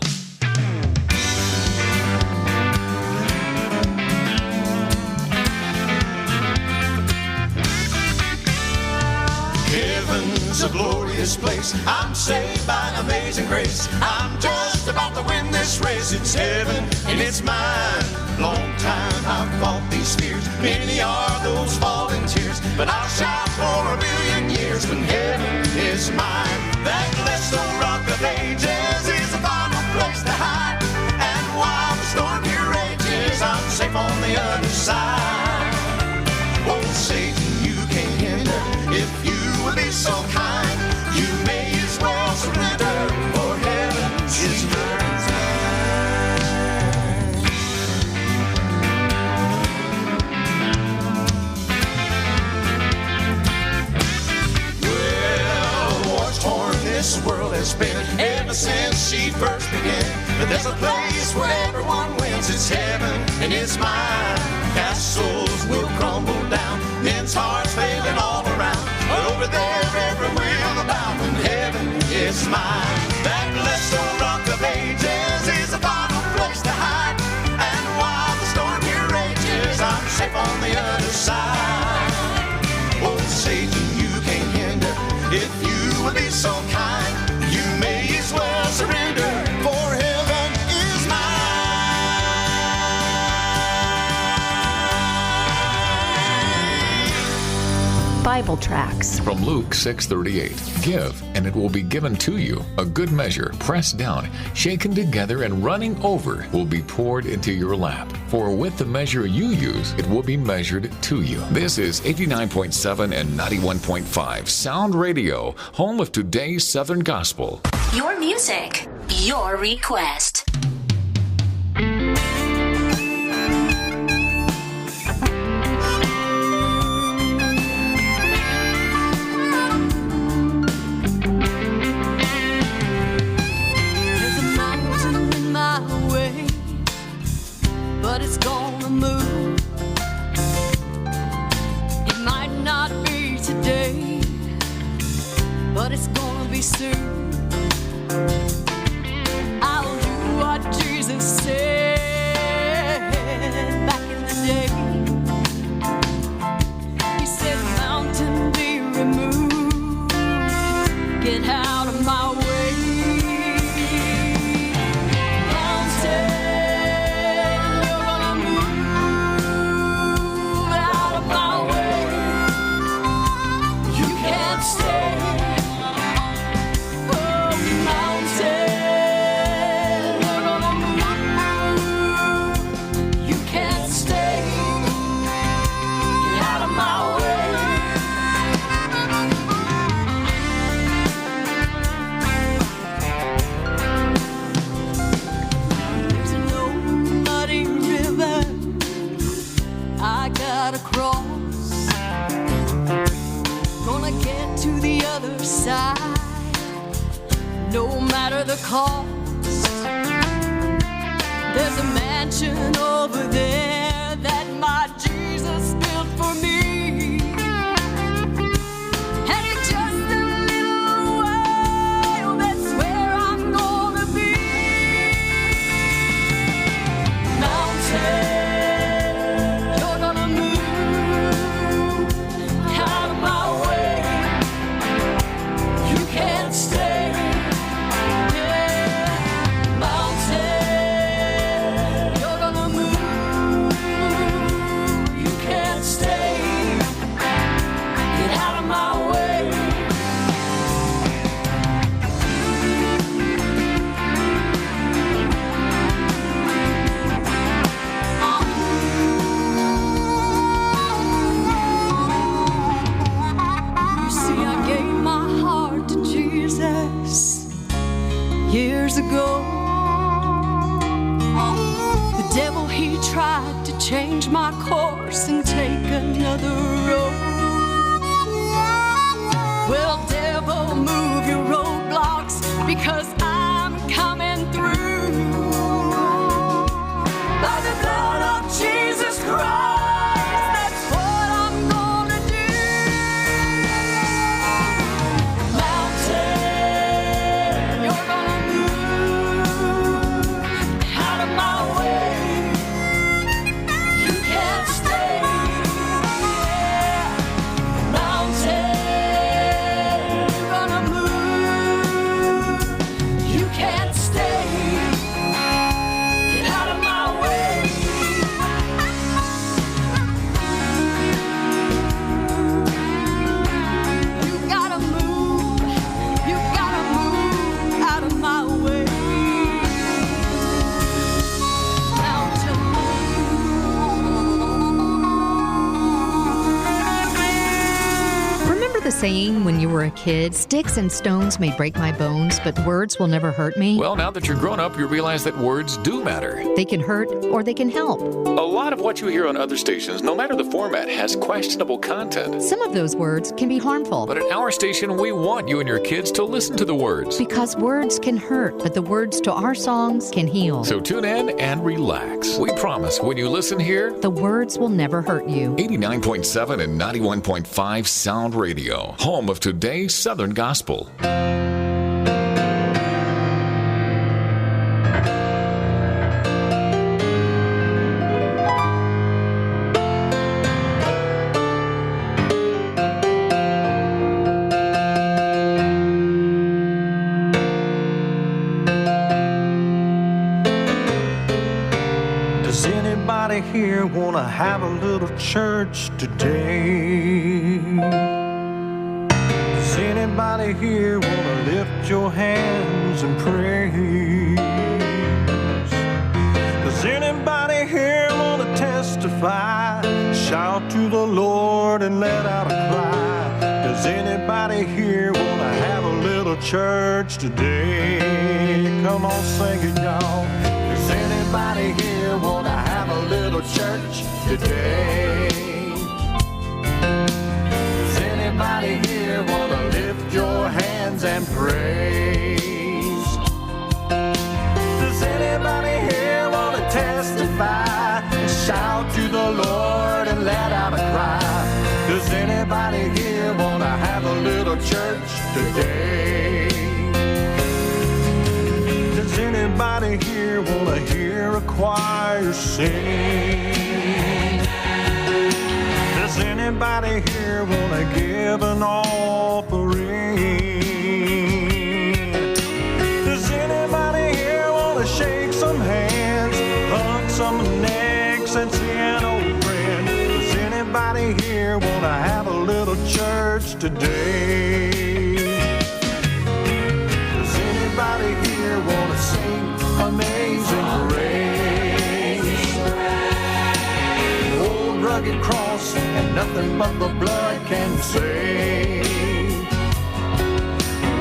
Heaven's a glorious place. I'm saved by amazing grace. I'm just about to win this race. It's heaven and it's mine. Long time I've fought these fears. Many are those fallen tears, but I'll shout for 1,000,000 years when heaven is mine. That blessed old rock of ages is a final place to hide. And while the storm here rages, I'm safe on the other side. Oh, Satan, you can't hinder. If you would be so kind, you may as well surrender, for heaven is mine. This world has been ever since she first began. But there's a place where everyone wins. It's heaven and it's mine. Castles will crumble down, men's hearts failing all around. But over there every will bow when heaven is mine. That blessed old rock of ages is a final place to hide. And while the storm here rages, I'm safe on the other side. Oh, Satan, you can't hinder. If you would be so kind, you may as well surrender, for heaven is mine. Bible tracts. From Luke 6:38. Give, and it will be given to you. A good measure, pressed down, shaken together, and running over, will be poured into your lap. For with the measure you use, it will be measured to you. This is 89.7 and 91.5 Sound Radio, home of today's Southern Gospel. Your music, your request. But it's gonna move. It might not be today, but it's gonna be soon. I'll do what I gotta cross. Gonna get to the other side, no matter the cost. There's a mansion over there that my Jesus built for me. And in just a little while, that's where I'm gonna be. Mountain, you're gonna move out of my way. You can't stay. Yeah. Mountain, you're gonna move. You can't stay. Get out of my way. You see, I gave my heart to Jesus years ago. The devil, he tried to change my course and take another road. Well, devil, move your roadblocks, because I'm coming through. By the blood of Jesus Christ, that's what I'm gonna do. Mountain, you're gonna move out of my way. You can't stay. Yeah. Mountain, you're gonna move. You can't stay. Get out of my way. You gotta move. You gotta move out of my way. Remember the saying when you were a kid, sticks and stones may break my bones, but words will never hurt me? Well, now that you're grown up, you realize that words do matter. They can hurt or they can help. A lot of what you hear on other stations, no matter the format, has questionable content. Some of those words can be harmful. But at our station, we want you and your kids to listen to the words. Because words can hurt, but the words to our songs can heal. So tune in and relax. We promise when you listen here, the words will never hurt you. 89.7 and 91.5 Sound Radio, home of today's Southern Gospel. Does anybody here want to have a little church today? Does anybody here want to lift your hands and praise? Does anybody here want to testify? Shout to the Lord and let out a cry. Does anybody here want to have a little church today? Come on, sing it, y'all. Does anybody here want to have a little church today? Does anybody here want to lift your hands and praise? Does anybody here want to testify and shout to the Lord and let out a cry? Does anybody here want to have a little church today? Does anybody here want to hear a choir sing? Does anybody here want to give an offering? Does anybody here want to shake some hands, hug some necks, and see an old friend? Does anybody here want to have a little church today? Does anybody here want to sing Amazing Grace? An old rugged cross and nothing but the blood can save.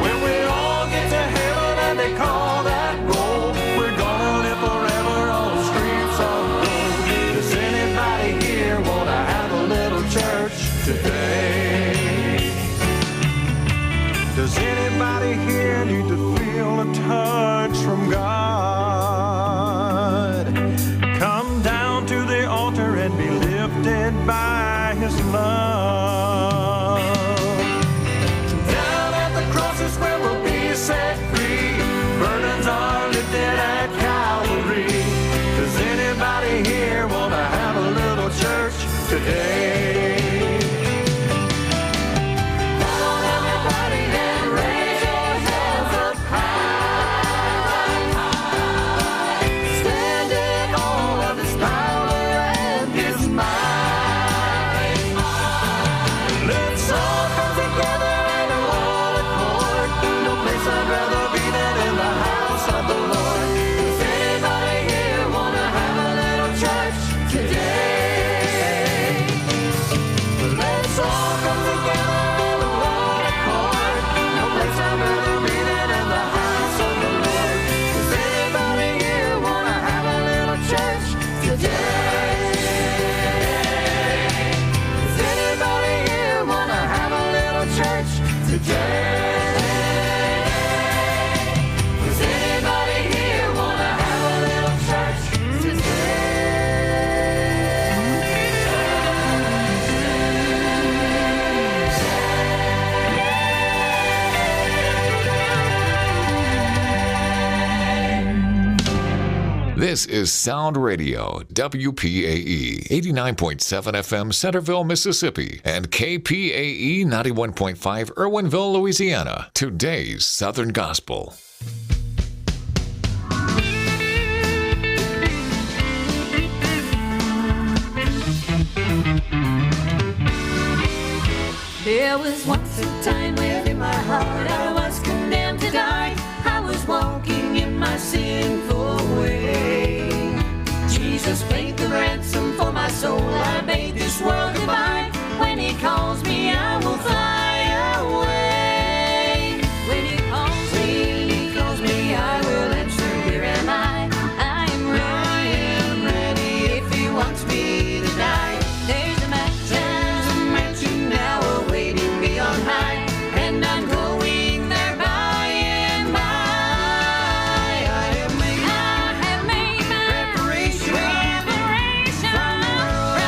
When we all get to heaven and they call that roll, we're gonna live forever on the streets of gold. Does anybody here want today. Does anybody here need to feel a touch from God? Come down to the altar and be lifted by His love. Down at the cross is where we'll be set free. Burdens are lifted at Calvary. Does anybody here want to have a little church today? This is Sound Radio, WPAE, 89.7 FM, Centerville, Mississippi, and KPAE 91.5, Irwinville, Louisiana. Today's Southern Gospel. There was once a time where in my heart I was condemned to die. I was walking in my sinful way. Jesus paid the ransom for my soul. I bade this world goodbye. When He calls me, I will fly away. When He calls me, I will answer, here am I. I am ready if He wants me to die. There's a mansion now awaiting me on high, and I'm going there by and by. I have made my preparation from the world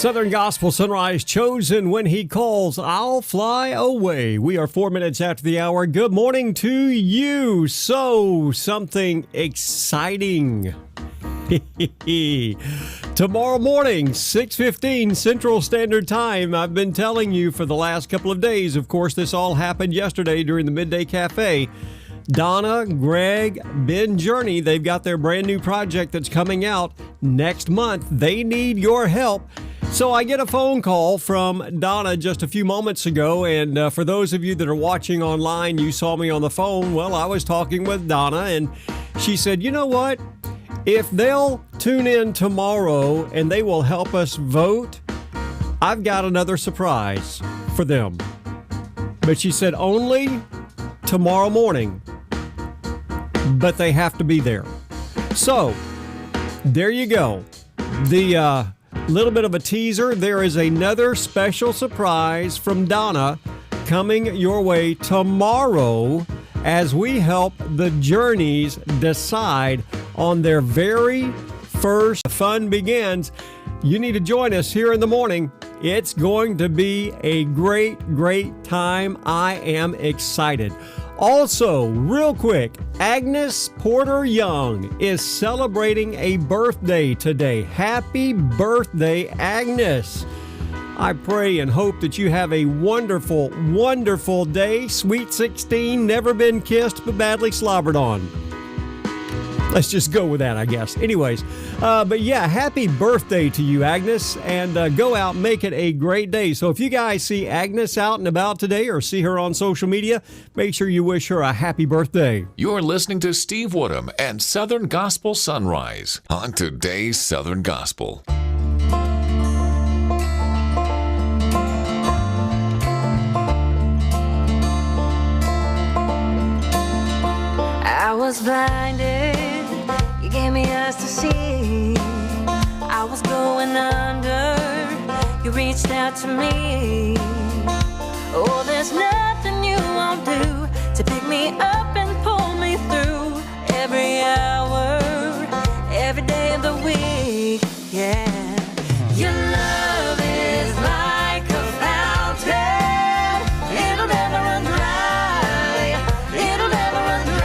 Southern Gospel Sunrise, chosen when he calls, I'll fly away. We are 4 minutes after the hour. Good morning to you. So, something exciting. Tomorrow morning, 6:15 Central Standard Time. I've been telling you for the last couple of days. Of course, this all happened yesterday during the Midday Cafe. Donna, Greg, Ben Journey, they've got their brand new project that's coming out next month. They need your help. So I get a phone call from Donna just a few moments ago, and for those of you that are watching online, you saw me on the phone. Well, I was talking with Donna, and she said, you know what? If they'll tune in tomorrow and they will help us vote, I've got another surprise for them. But she said only tomorrow morning, but they have to be there. So, there you go. The little bit of a teaser. There is another special surprise from Donna coming your way tomorrow as we help the Journeys decide on their very first Fun Begins. You need to join us here in the morning. It's going to be a great, great time. I am excited. Also, real quick, Agnes Porter Young is celebrating a birthday today. Happy birthday, Agnes. I pray and hope that you have a wonderful, wonderful day. Sweet 16, never been kissed but badly slobbered on. Let's just go with that, I guess. Anyways, but yeah, happy birthday to you, Agnes, and go out and make it a great day. So if you guys see Agnes out and about today or see her on social media, make sure you wish her a happy birthday. You're listening to Steve Woodham and Southern Gospel Sunrise on today's Southern Gospel. I was blinded, you gave me eyes to see. I was going under, you reached out to me. Oh, there's nothing you won't do to pick me up and pull me through. Every hour, every day of the week, yeah. Your love is like a fountain, it'll never run dry, it'll never run dry.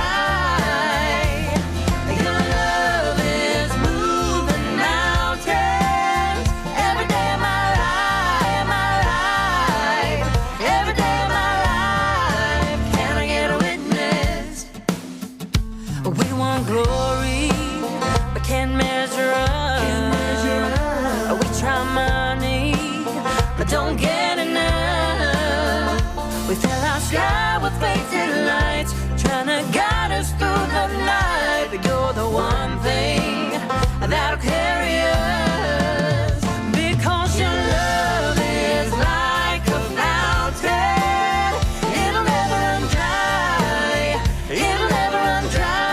Glory, but can't measure up. We try money, but don't get enough. We fill our sky with faded lights, trying to guide us through the night. But you're the one thing that'll carry us, because your love is like a fountain. It'll never run dry, it'll never run dry.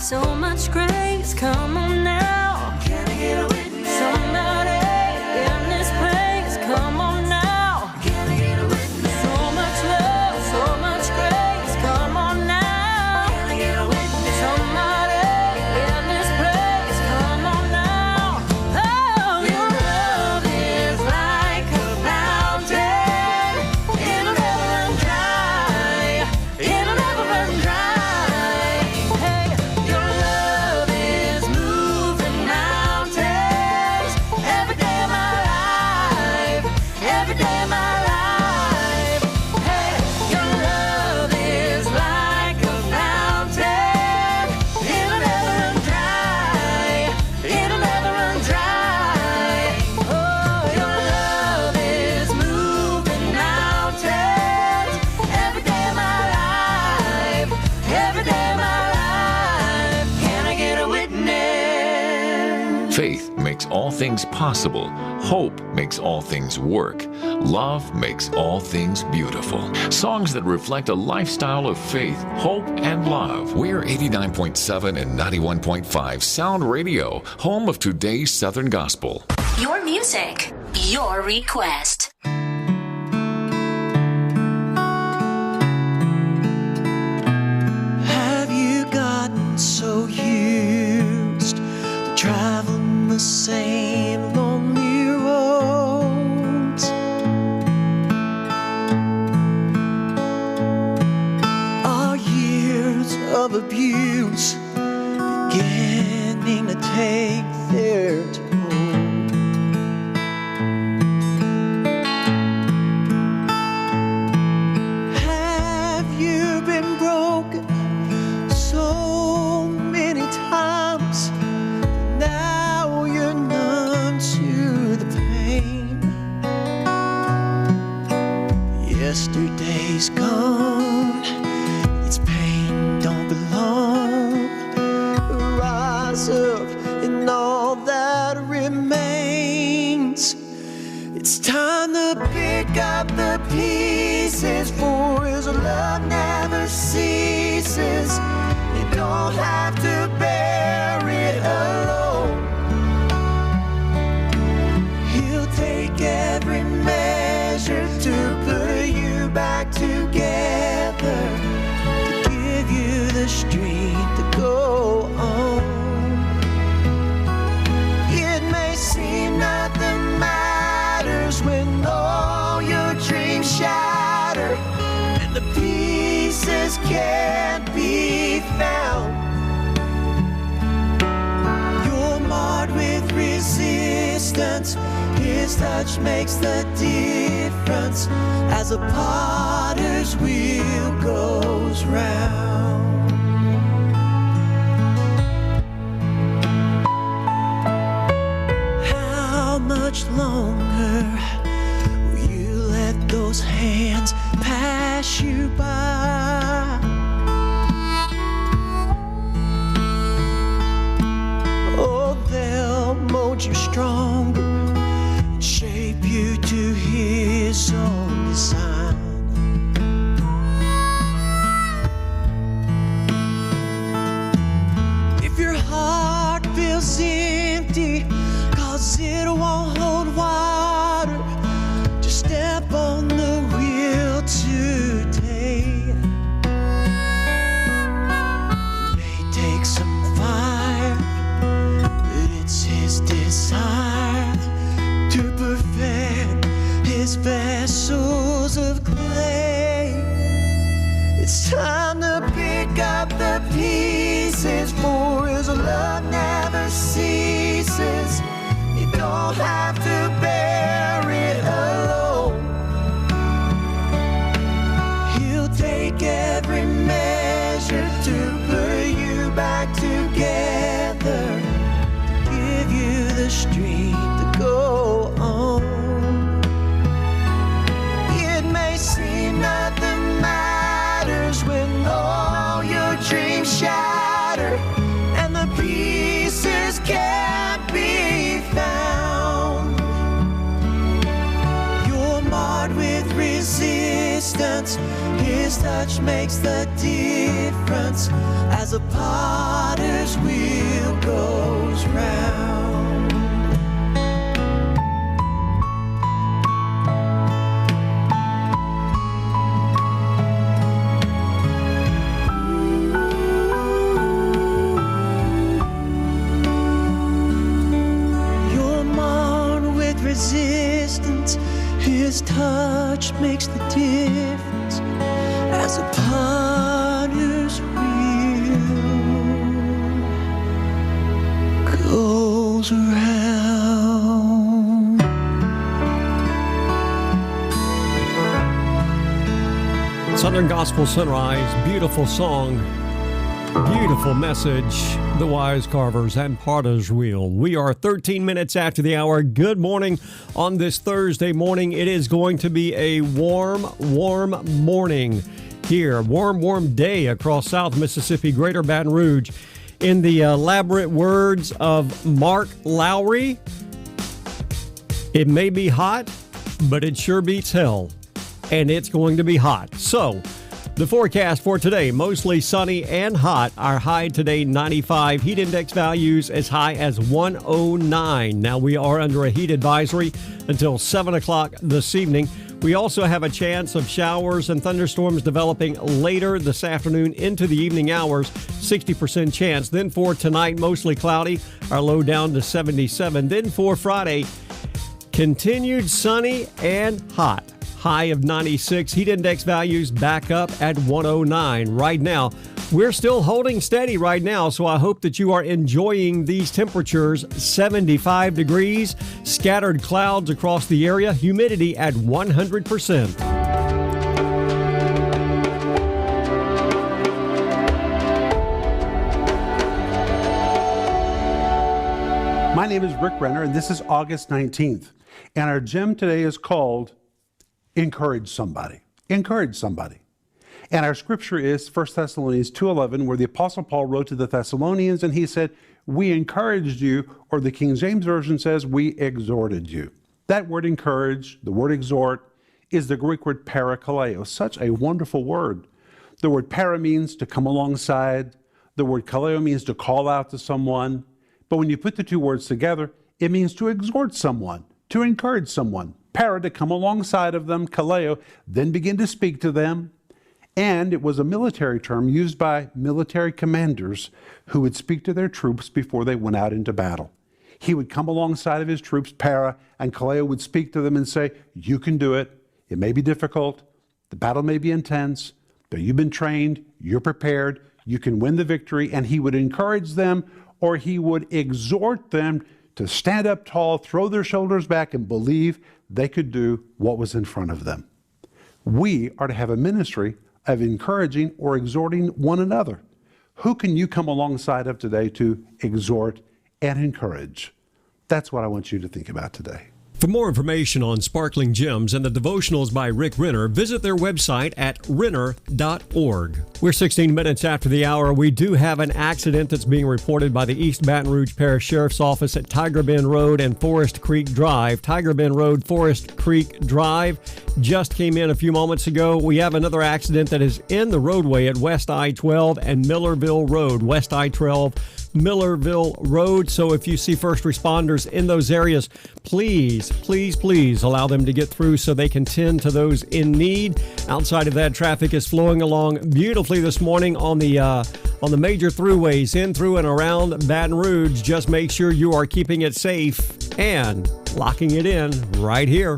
So much grace, come on now. Can I get a witness? Somebody in this place, come on now. Can I get a witness? So much love, so much grace, come on now. Can I get a witness? Somebody in this place, come on now. Oh, your love is like a fountain. It'll never run dry, it'll never run dry. Hey, your love is moving mountains. Faith makes all things possible. Hope makes all things work. Love makes all things beautiful. Songs that reflect a lifestyle of faith, hope, and love. We're 89.7 and 91.5 Sound Radio, home of today's Southern Gospel. Your music, your request. Have you gotten so used to traveling the same lonely roads? Are years of abuse beginning to take their toll? Yesterday's gone, its pain don't belong. Rise up in all that remains. It's time to pick up the pieces, for his love never ceases. You don't have to bear it alone. He'll take every measure to put you back together, to give you the strength to go on. It may seem nothing matters when all your dreams shatter and the pieces can't be found. You're marred with resistance. His touch makes the difference as a potter's wheel goes round. How much longer will you let those hands pass you by? Oh, they'll mold you stronger, shape you to his own design. If your heart feels empty, 'cause it won't hold water, just step on the wheel today. It may take some fire, but it's his desire to perfect his vessels of clay. It's time to pick up the pieces, for his love never ceases. You don't have to bear it alone. He'll take every measure to put you back together, to give you the strength to go on. It may seem nothing matters when all your dreams shatter and the pieces can't be found. You're marred with resistance. His touch makes the difference as a potter's wheel goes round. You're marred with resistance. His touch makes the difference as a potter's wheel goes round. Southern Gospel Sunrise, beautiful song, beautiful message. The Wise Carvers and Potter's Wheel. We are 13 minutes after the hour. Good morning on this Thursday morning. It is going to be a warm morning here. Warm day across South Mississippi, Greater Baton Rouge. In the elaborate words of Mark Lowry, it may be hot, but it sure beats hell. And it's going to be hot. So, the forecast for today, mostly sunny and hot. Our high today, 95. Heat index values as high as 109. Now, we are under a heat advisory until 7 o'clock this evening. We also have a chance of showers and thunderstorms developing later this afternoon into the evening hours, 60% chance. Then for tonight, mostly cloudy, our low down to 77. Then for Friday, continued sunny and hot. High of 96. Heat index values back up at 109. Right now, we're still holding steady right now, so I hope that you are enjoying these temperatures. 75 degrees, scattered clouds across the area, humidity at 100%. My name is Rick Renner, and this is August 19th. And our gem today is called Encourage Somebody. Encourage somebody. And our scripture is 1 Thessalonians 2:11, where the Apostle Paul wrote to the Thessalonians, and he said, we encouraged you, or the King James Version says, we exhorted you. That word encourage, the word exhort, is the Greek word parakaleo, such a wonderful word. The word para means to come alongside. The word kaleo means to call out to someone. But when you put the two words together, it means to exhort someone, to encourage someone. Para, to come alongside of them, kaleo, then begin to speak to them. And it was a military term used by military commanders who would speak to their troops before they went out into battle. He would come alongside of his troops, para, and kaleo would speak to them and say, you can do it. It may be difficult. The battle may be intense, but you've been trained. You're prepared. You can win the victory. And he would encourage them, or he would exhort them to stand up tall, throw their shoulders back, and believe they could do what was in front of them. We are to have a ministry of encouraging or exhorting one another. Who can you come alongside of today to exhort and encourage? That's what I want you to think about today. For more information on Sparkling Gems and the devotionals by Rick Renner, visit their website at renner.org. We're 16 minutes after the hour. We do have an accident that's being reported by the East Baton Rouge Parish Sheriff's Office at Tiger Bend Road and Forest Creek Drive. Tiger Bend Road, Forest Creek Drive just came in a few moments ago. We have another accident that is in the roadway at West I-12 and Millerville Road. West I-12, Millerville Road. So if you see first responders in those areas, please allow them to get through so they can tend to those in need. Outside of that, traffic is flowing along beautifully this morning on the major throughways in, through, and around Baton Rouge. Just make sure you are keeping it safe and locking it in right here.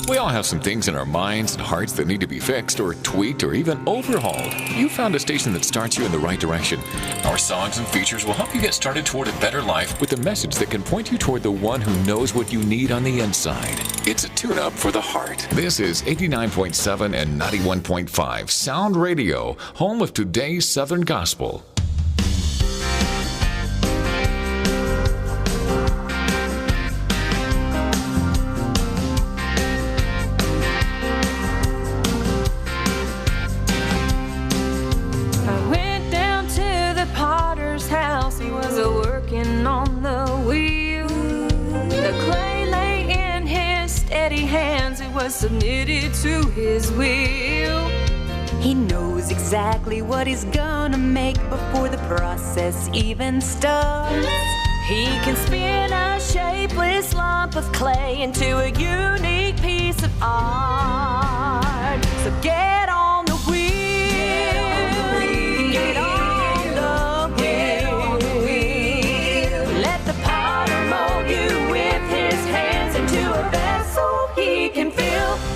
We all have some things in our minds and hearts that need to be fixed or tweaked or even overhauled. You found a station that starts you in the right direction. Our songs and features will help you get started toward a better life with a message that can point you toward the one who knows what you need on the inside. It's a tune-up for the heart. This is 89.7 and 91.5 Sound Radio, home of today's Southern Gospel. On the wheel, the clay lay in his steady hands. It was submitted to his will. He knows exactly what he's gonna make before the process even starts. He can spin a shapeless lump of clay into a unique piece of art. So get on the wheel. Get on.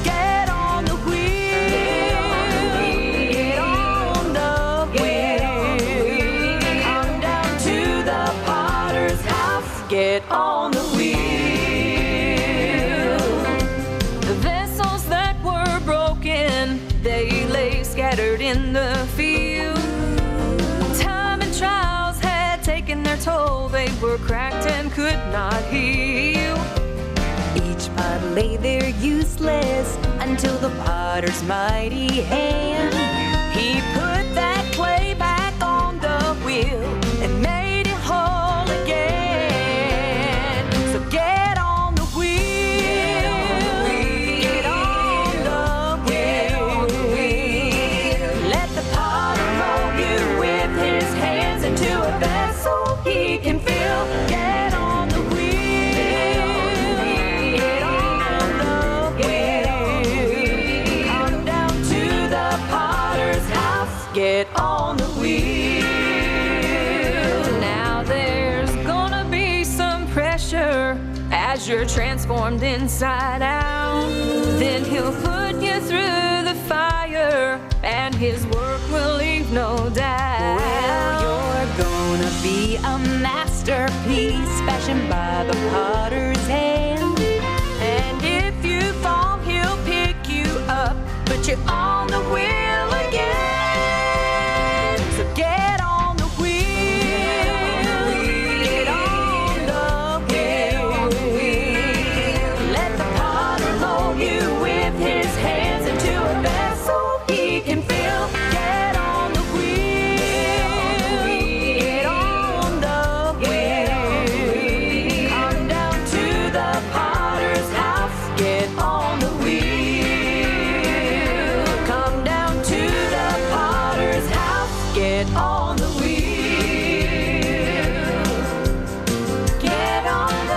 Get on the wheel. Get on the wheel. Come down to the potter's house. Get on the wheel. The vessels that were broken, they lay scattered in the field. Time and trials had taken their toll. They were cracked and could not heal. Each pot lay there useless until the potter's mighty hand. He put that clay back on the wheel and made as you're transformed inside out. Then he'll put you through the fire, and his work will leave no doubt. Well, you're gonna be a masterpiece fashioned by the potter's hand. And if you fall, he'll pick you up, put you on the wheel again. So get on the wheel, get on the wheel. Let the potter mold you with his hands into a vessel he can fill. Get on the wheel, get on the wheel. Come down to the potter's house, get on the wheel. Come down to the potter's house, get on the wheel. Get on the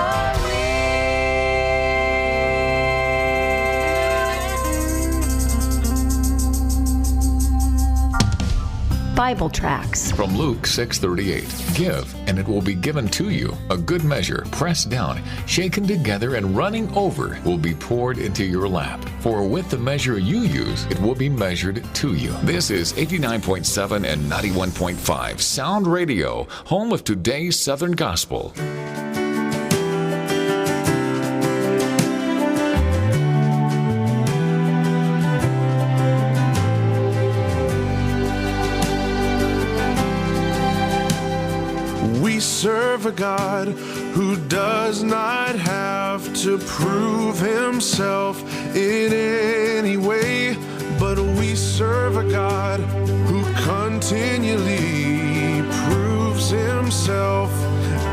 Bible tracts. From Luke 6:38, give, and it will be given to you. A good measure, pressed down, shaken together, and running over, will be poured into your lap. For with the measure you use, it will be measured to you. This is 89.7 and 91.5 Sound Radio, home of today's Southern Gospel. We serve a God who does not have to prove himself in any way, but we serve a God who continually proves himself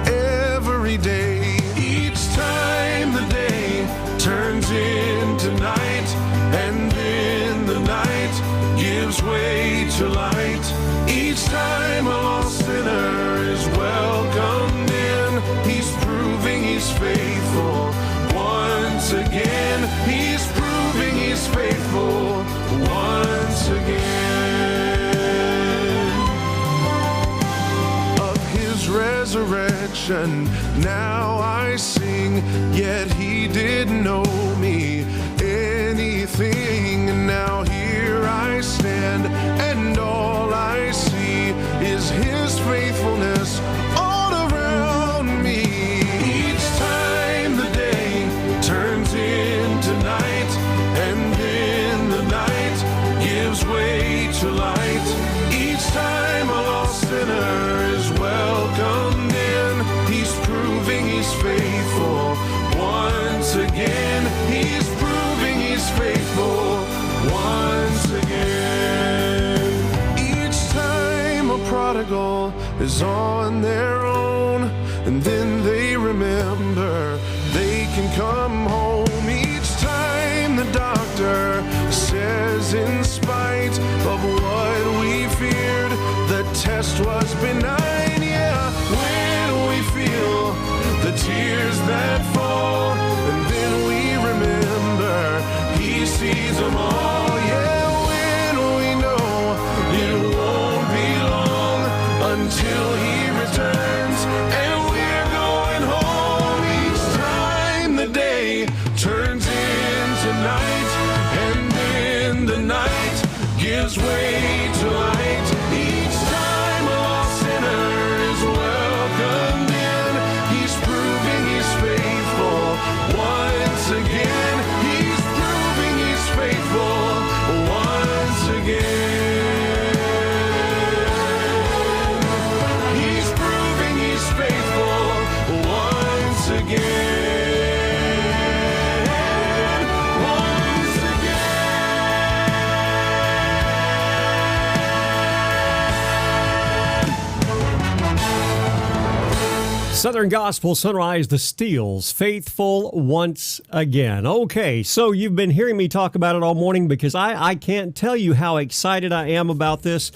every day. Each time the day turns into night, and then the night gives way to light. Each time a lost sinner is welcomed in, he's proving he's faithful once again. He's proving he's faithful once again. Of his resurrection now I sing, yet he didn't know me anything. And now here I stand, and all I see is his faithfulness all around me. Each time the day turns into night, and then the night gives way to light. Each time a lost sinner is welcomed in, he's proving he's faithful once again. He's proving he's faithful once again. Each time a prodigal is on their own, and then they remember they can come home. Each time the doctor says, in spite of what we feared, the test was benign. Yeah, when we feel the tears that fall, and then we remember he sees them all. Yeah, when we know it won't be long until he returns, and we're going home. Each time the day turns into night, and then the night gives way to light. Each time a lost sinner is welcomed in, he's proving he's faithful once again. He's proving he's faithful once again. He's proving he's faithful once again. Once Southern Gospel Sonrise, the Steels, faithful once again. Okay, so you've been hearing me talk about it all morning because I can't tell you how excited I am about this.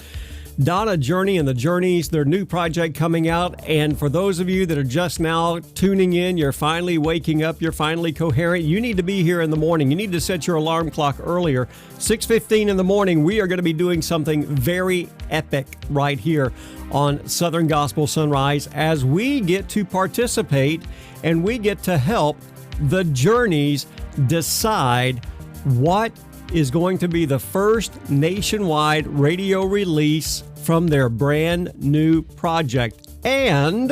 Donna Journey and the Journeys, their new project coming out. And for those of you that are just now tuning in, you're finally waking up, you're finally coherent, you need to be here in the morning. You need to set your alarm clock earlier. 6:15 in the morning, we are going to be doing something very epic right here on Southern Gospel Sonrise as we get to participate and we get to help the Journeys decide what is going to be the first nationwide radio release from their brand new project. And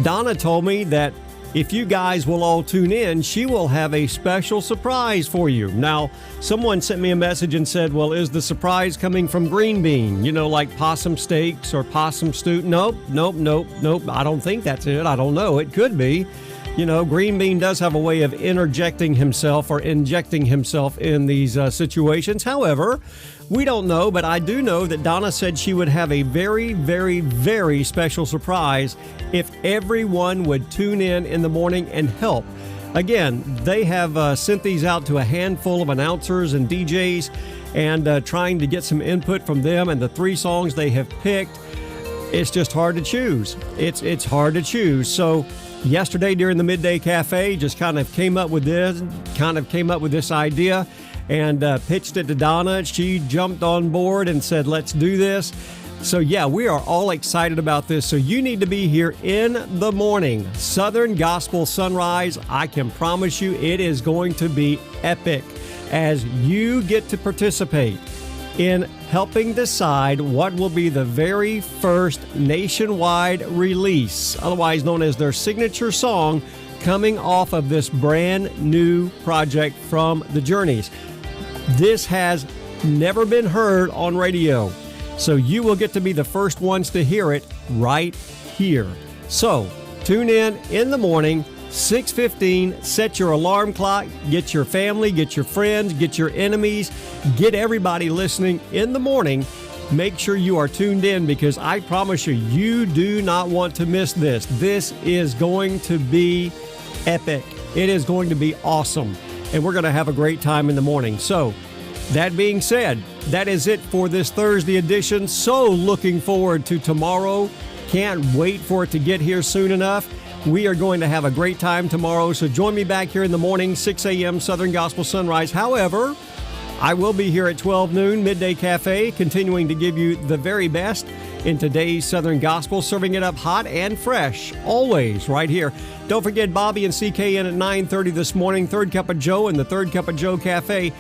Donna told me that if you guys will all tune in, she will have a special surprise for you. Now, someone sent me a message and said, well, is the surprise coming from Green Bean? You know, like possum steaks or possum stew? Nope. I don't think that's it. I don't know. It could be. You know, Green Bean does have a way of interjecting himself or injecting himself in these situations. However, we don't know, but I do know that Donna said she would have a very, very, very special surprise if everyone would tune in the morning and help. Again, they have sent these out to a handful of announcers and DJs and trying to get some input from them, and the 3 songs they have picked, it's just hard to choose. It's hard to choose. So yesterday during the Midday Cafe, just kind of came up with this idea and pitched it to Donna. She jumped on board and said, let's do this. So yeah, we are all excited about this. So you need to be here in the morning. Southern Gospel Sunrise, I can promise you it is going to be epic as you get to participate in helping decide what will be the very first nationwide release, otherwise known as their signature song, coming off of this brand new project from the Journeys. This has never been heard on radio, so you will get to be the first ones to hear it right here. So tune in the morning, 6:15, set your alarm clock, get your family, get your friends, get your enemies, get everybody listening in the morning. Make sure you are tuned in because I promise you, you do not want to miss this. This is going to be epic. It is going to be awesome, and we're going to have a great time in the morning. So that being said, that is it for this Thursday edition. So looking forward to tomorrow. Can't wait for it to get here soon enough. We are going to have a great time tomorrow, so join me back here in the morning, 6 a.m. Southern Gospel Sunrise. However, I will be here at 12 noon, Midday Cafe, continuing to give you the very best in today's Southern Gospel, serving it up hot and fresh, always right here. Don't forget Bobby and CK in at 9:30 this morning, Third Cup of Joe and the Third Cup of Joe Cafe.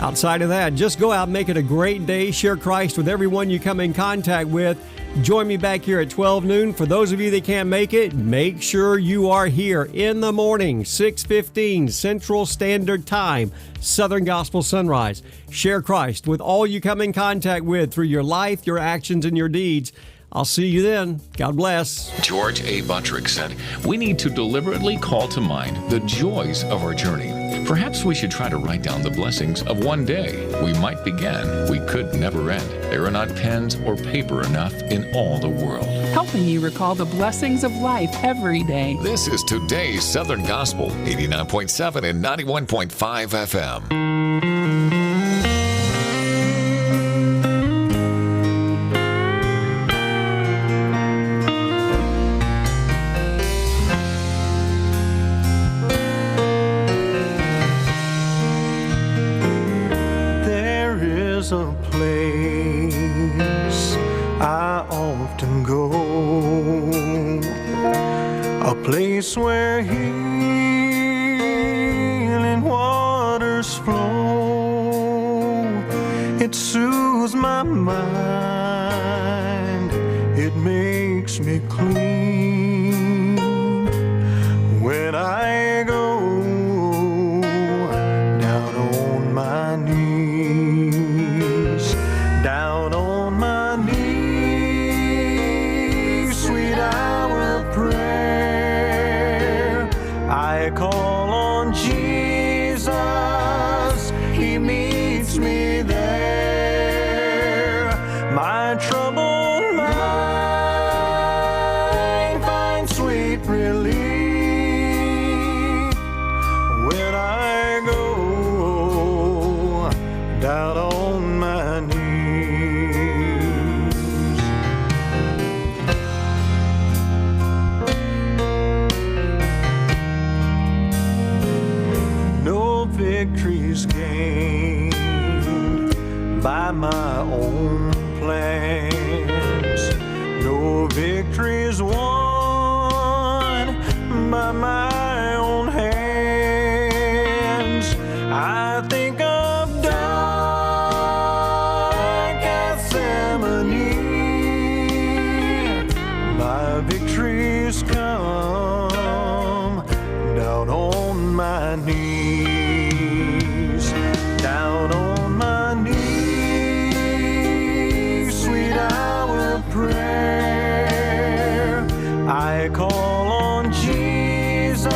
Outside of that, just go out and make it a great day. Share Christ with everyone you come in contact with. Join me back here at 12 noon. For those of you that can't make it, make sure you are here in the morning, 6:15 Central Standard Time, Southern Gospel Sunrise. Share Christ with all you come in contact with through your life, your actions, and your deeds. I'll see you then. God bless. George A. Buttrick said, we need to deliberately call to mind the joys of our journey. Perhaps we should try to write down the blessings of one day. We might begin. We could never end. There are not pens or paper enough in all the world. Helping you recall the blessings of life every day. This is today's Southern Gospel, 89.7 and 91.5 FM. A place I often go, a place where healing waters flow. It soothes my mind, it makes me clean. When I go down on my knees, down on my knees, sweet hour of prayer, I call on Jesus, He meets me there. My troubled mind finds sweet relief when I go down on my knees. No victories gained by my own plans, no victories won by my own hands. victory's come. Down on my knees, down on my knees, sweet hour of prayer. I call on Jesus,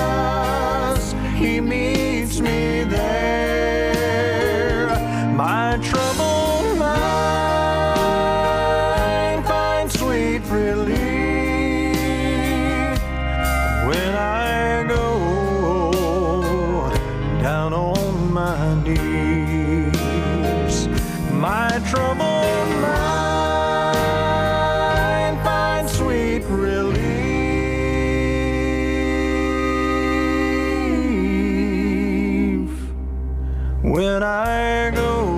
He meets me there. My troubled mind finds sweet relief when I go down on my knees. My troubled mind finds sweet relief when I go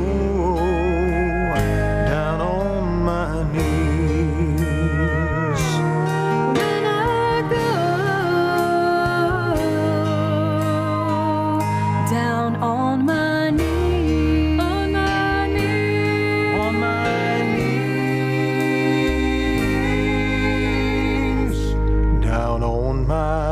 down on my knees. When I go down on my knees, on my knees, On my knees, down on my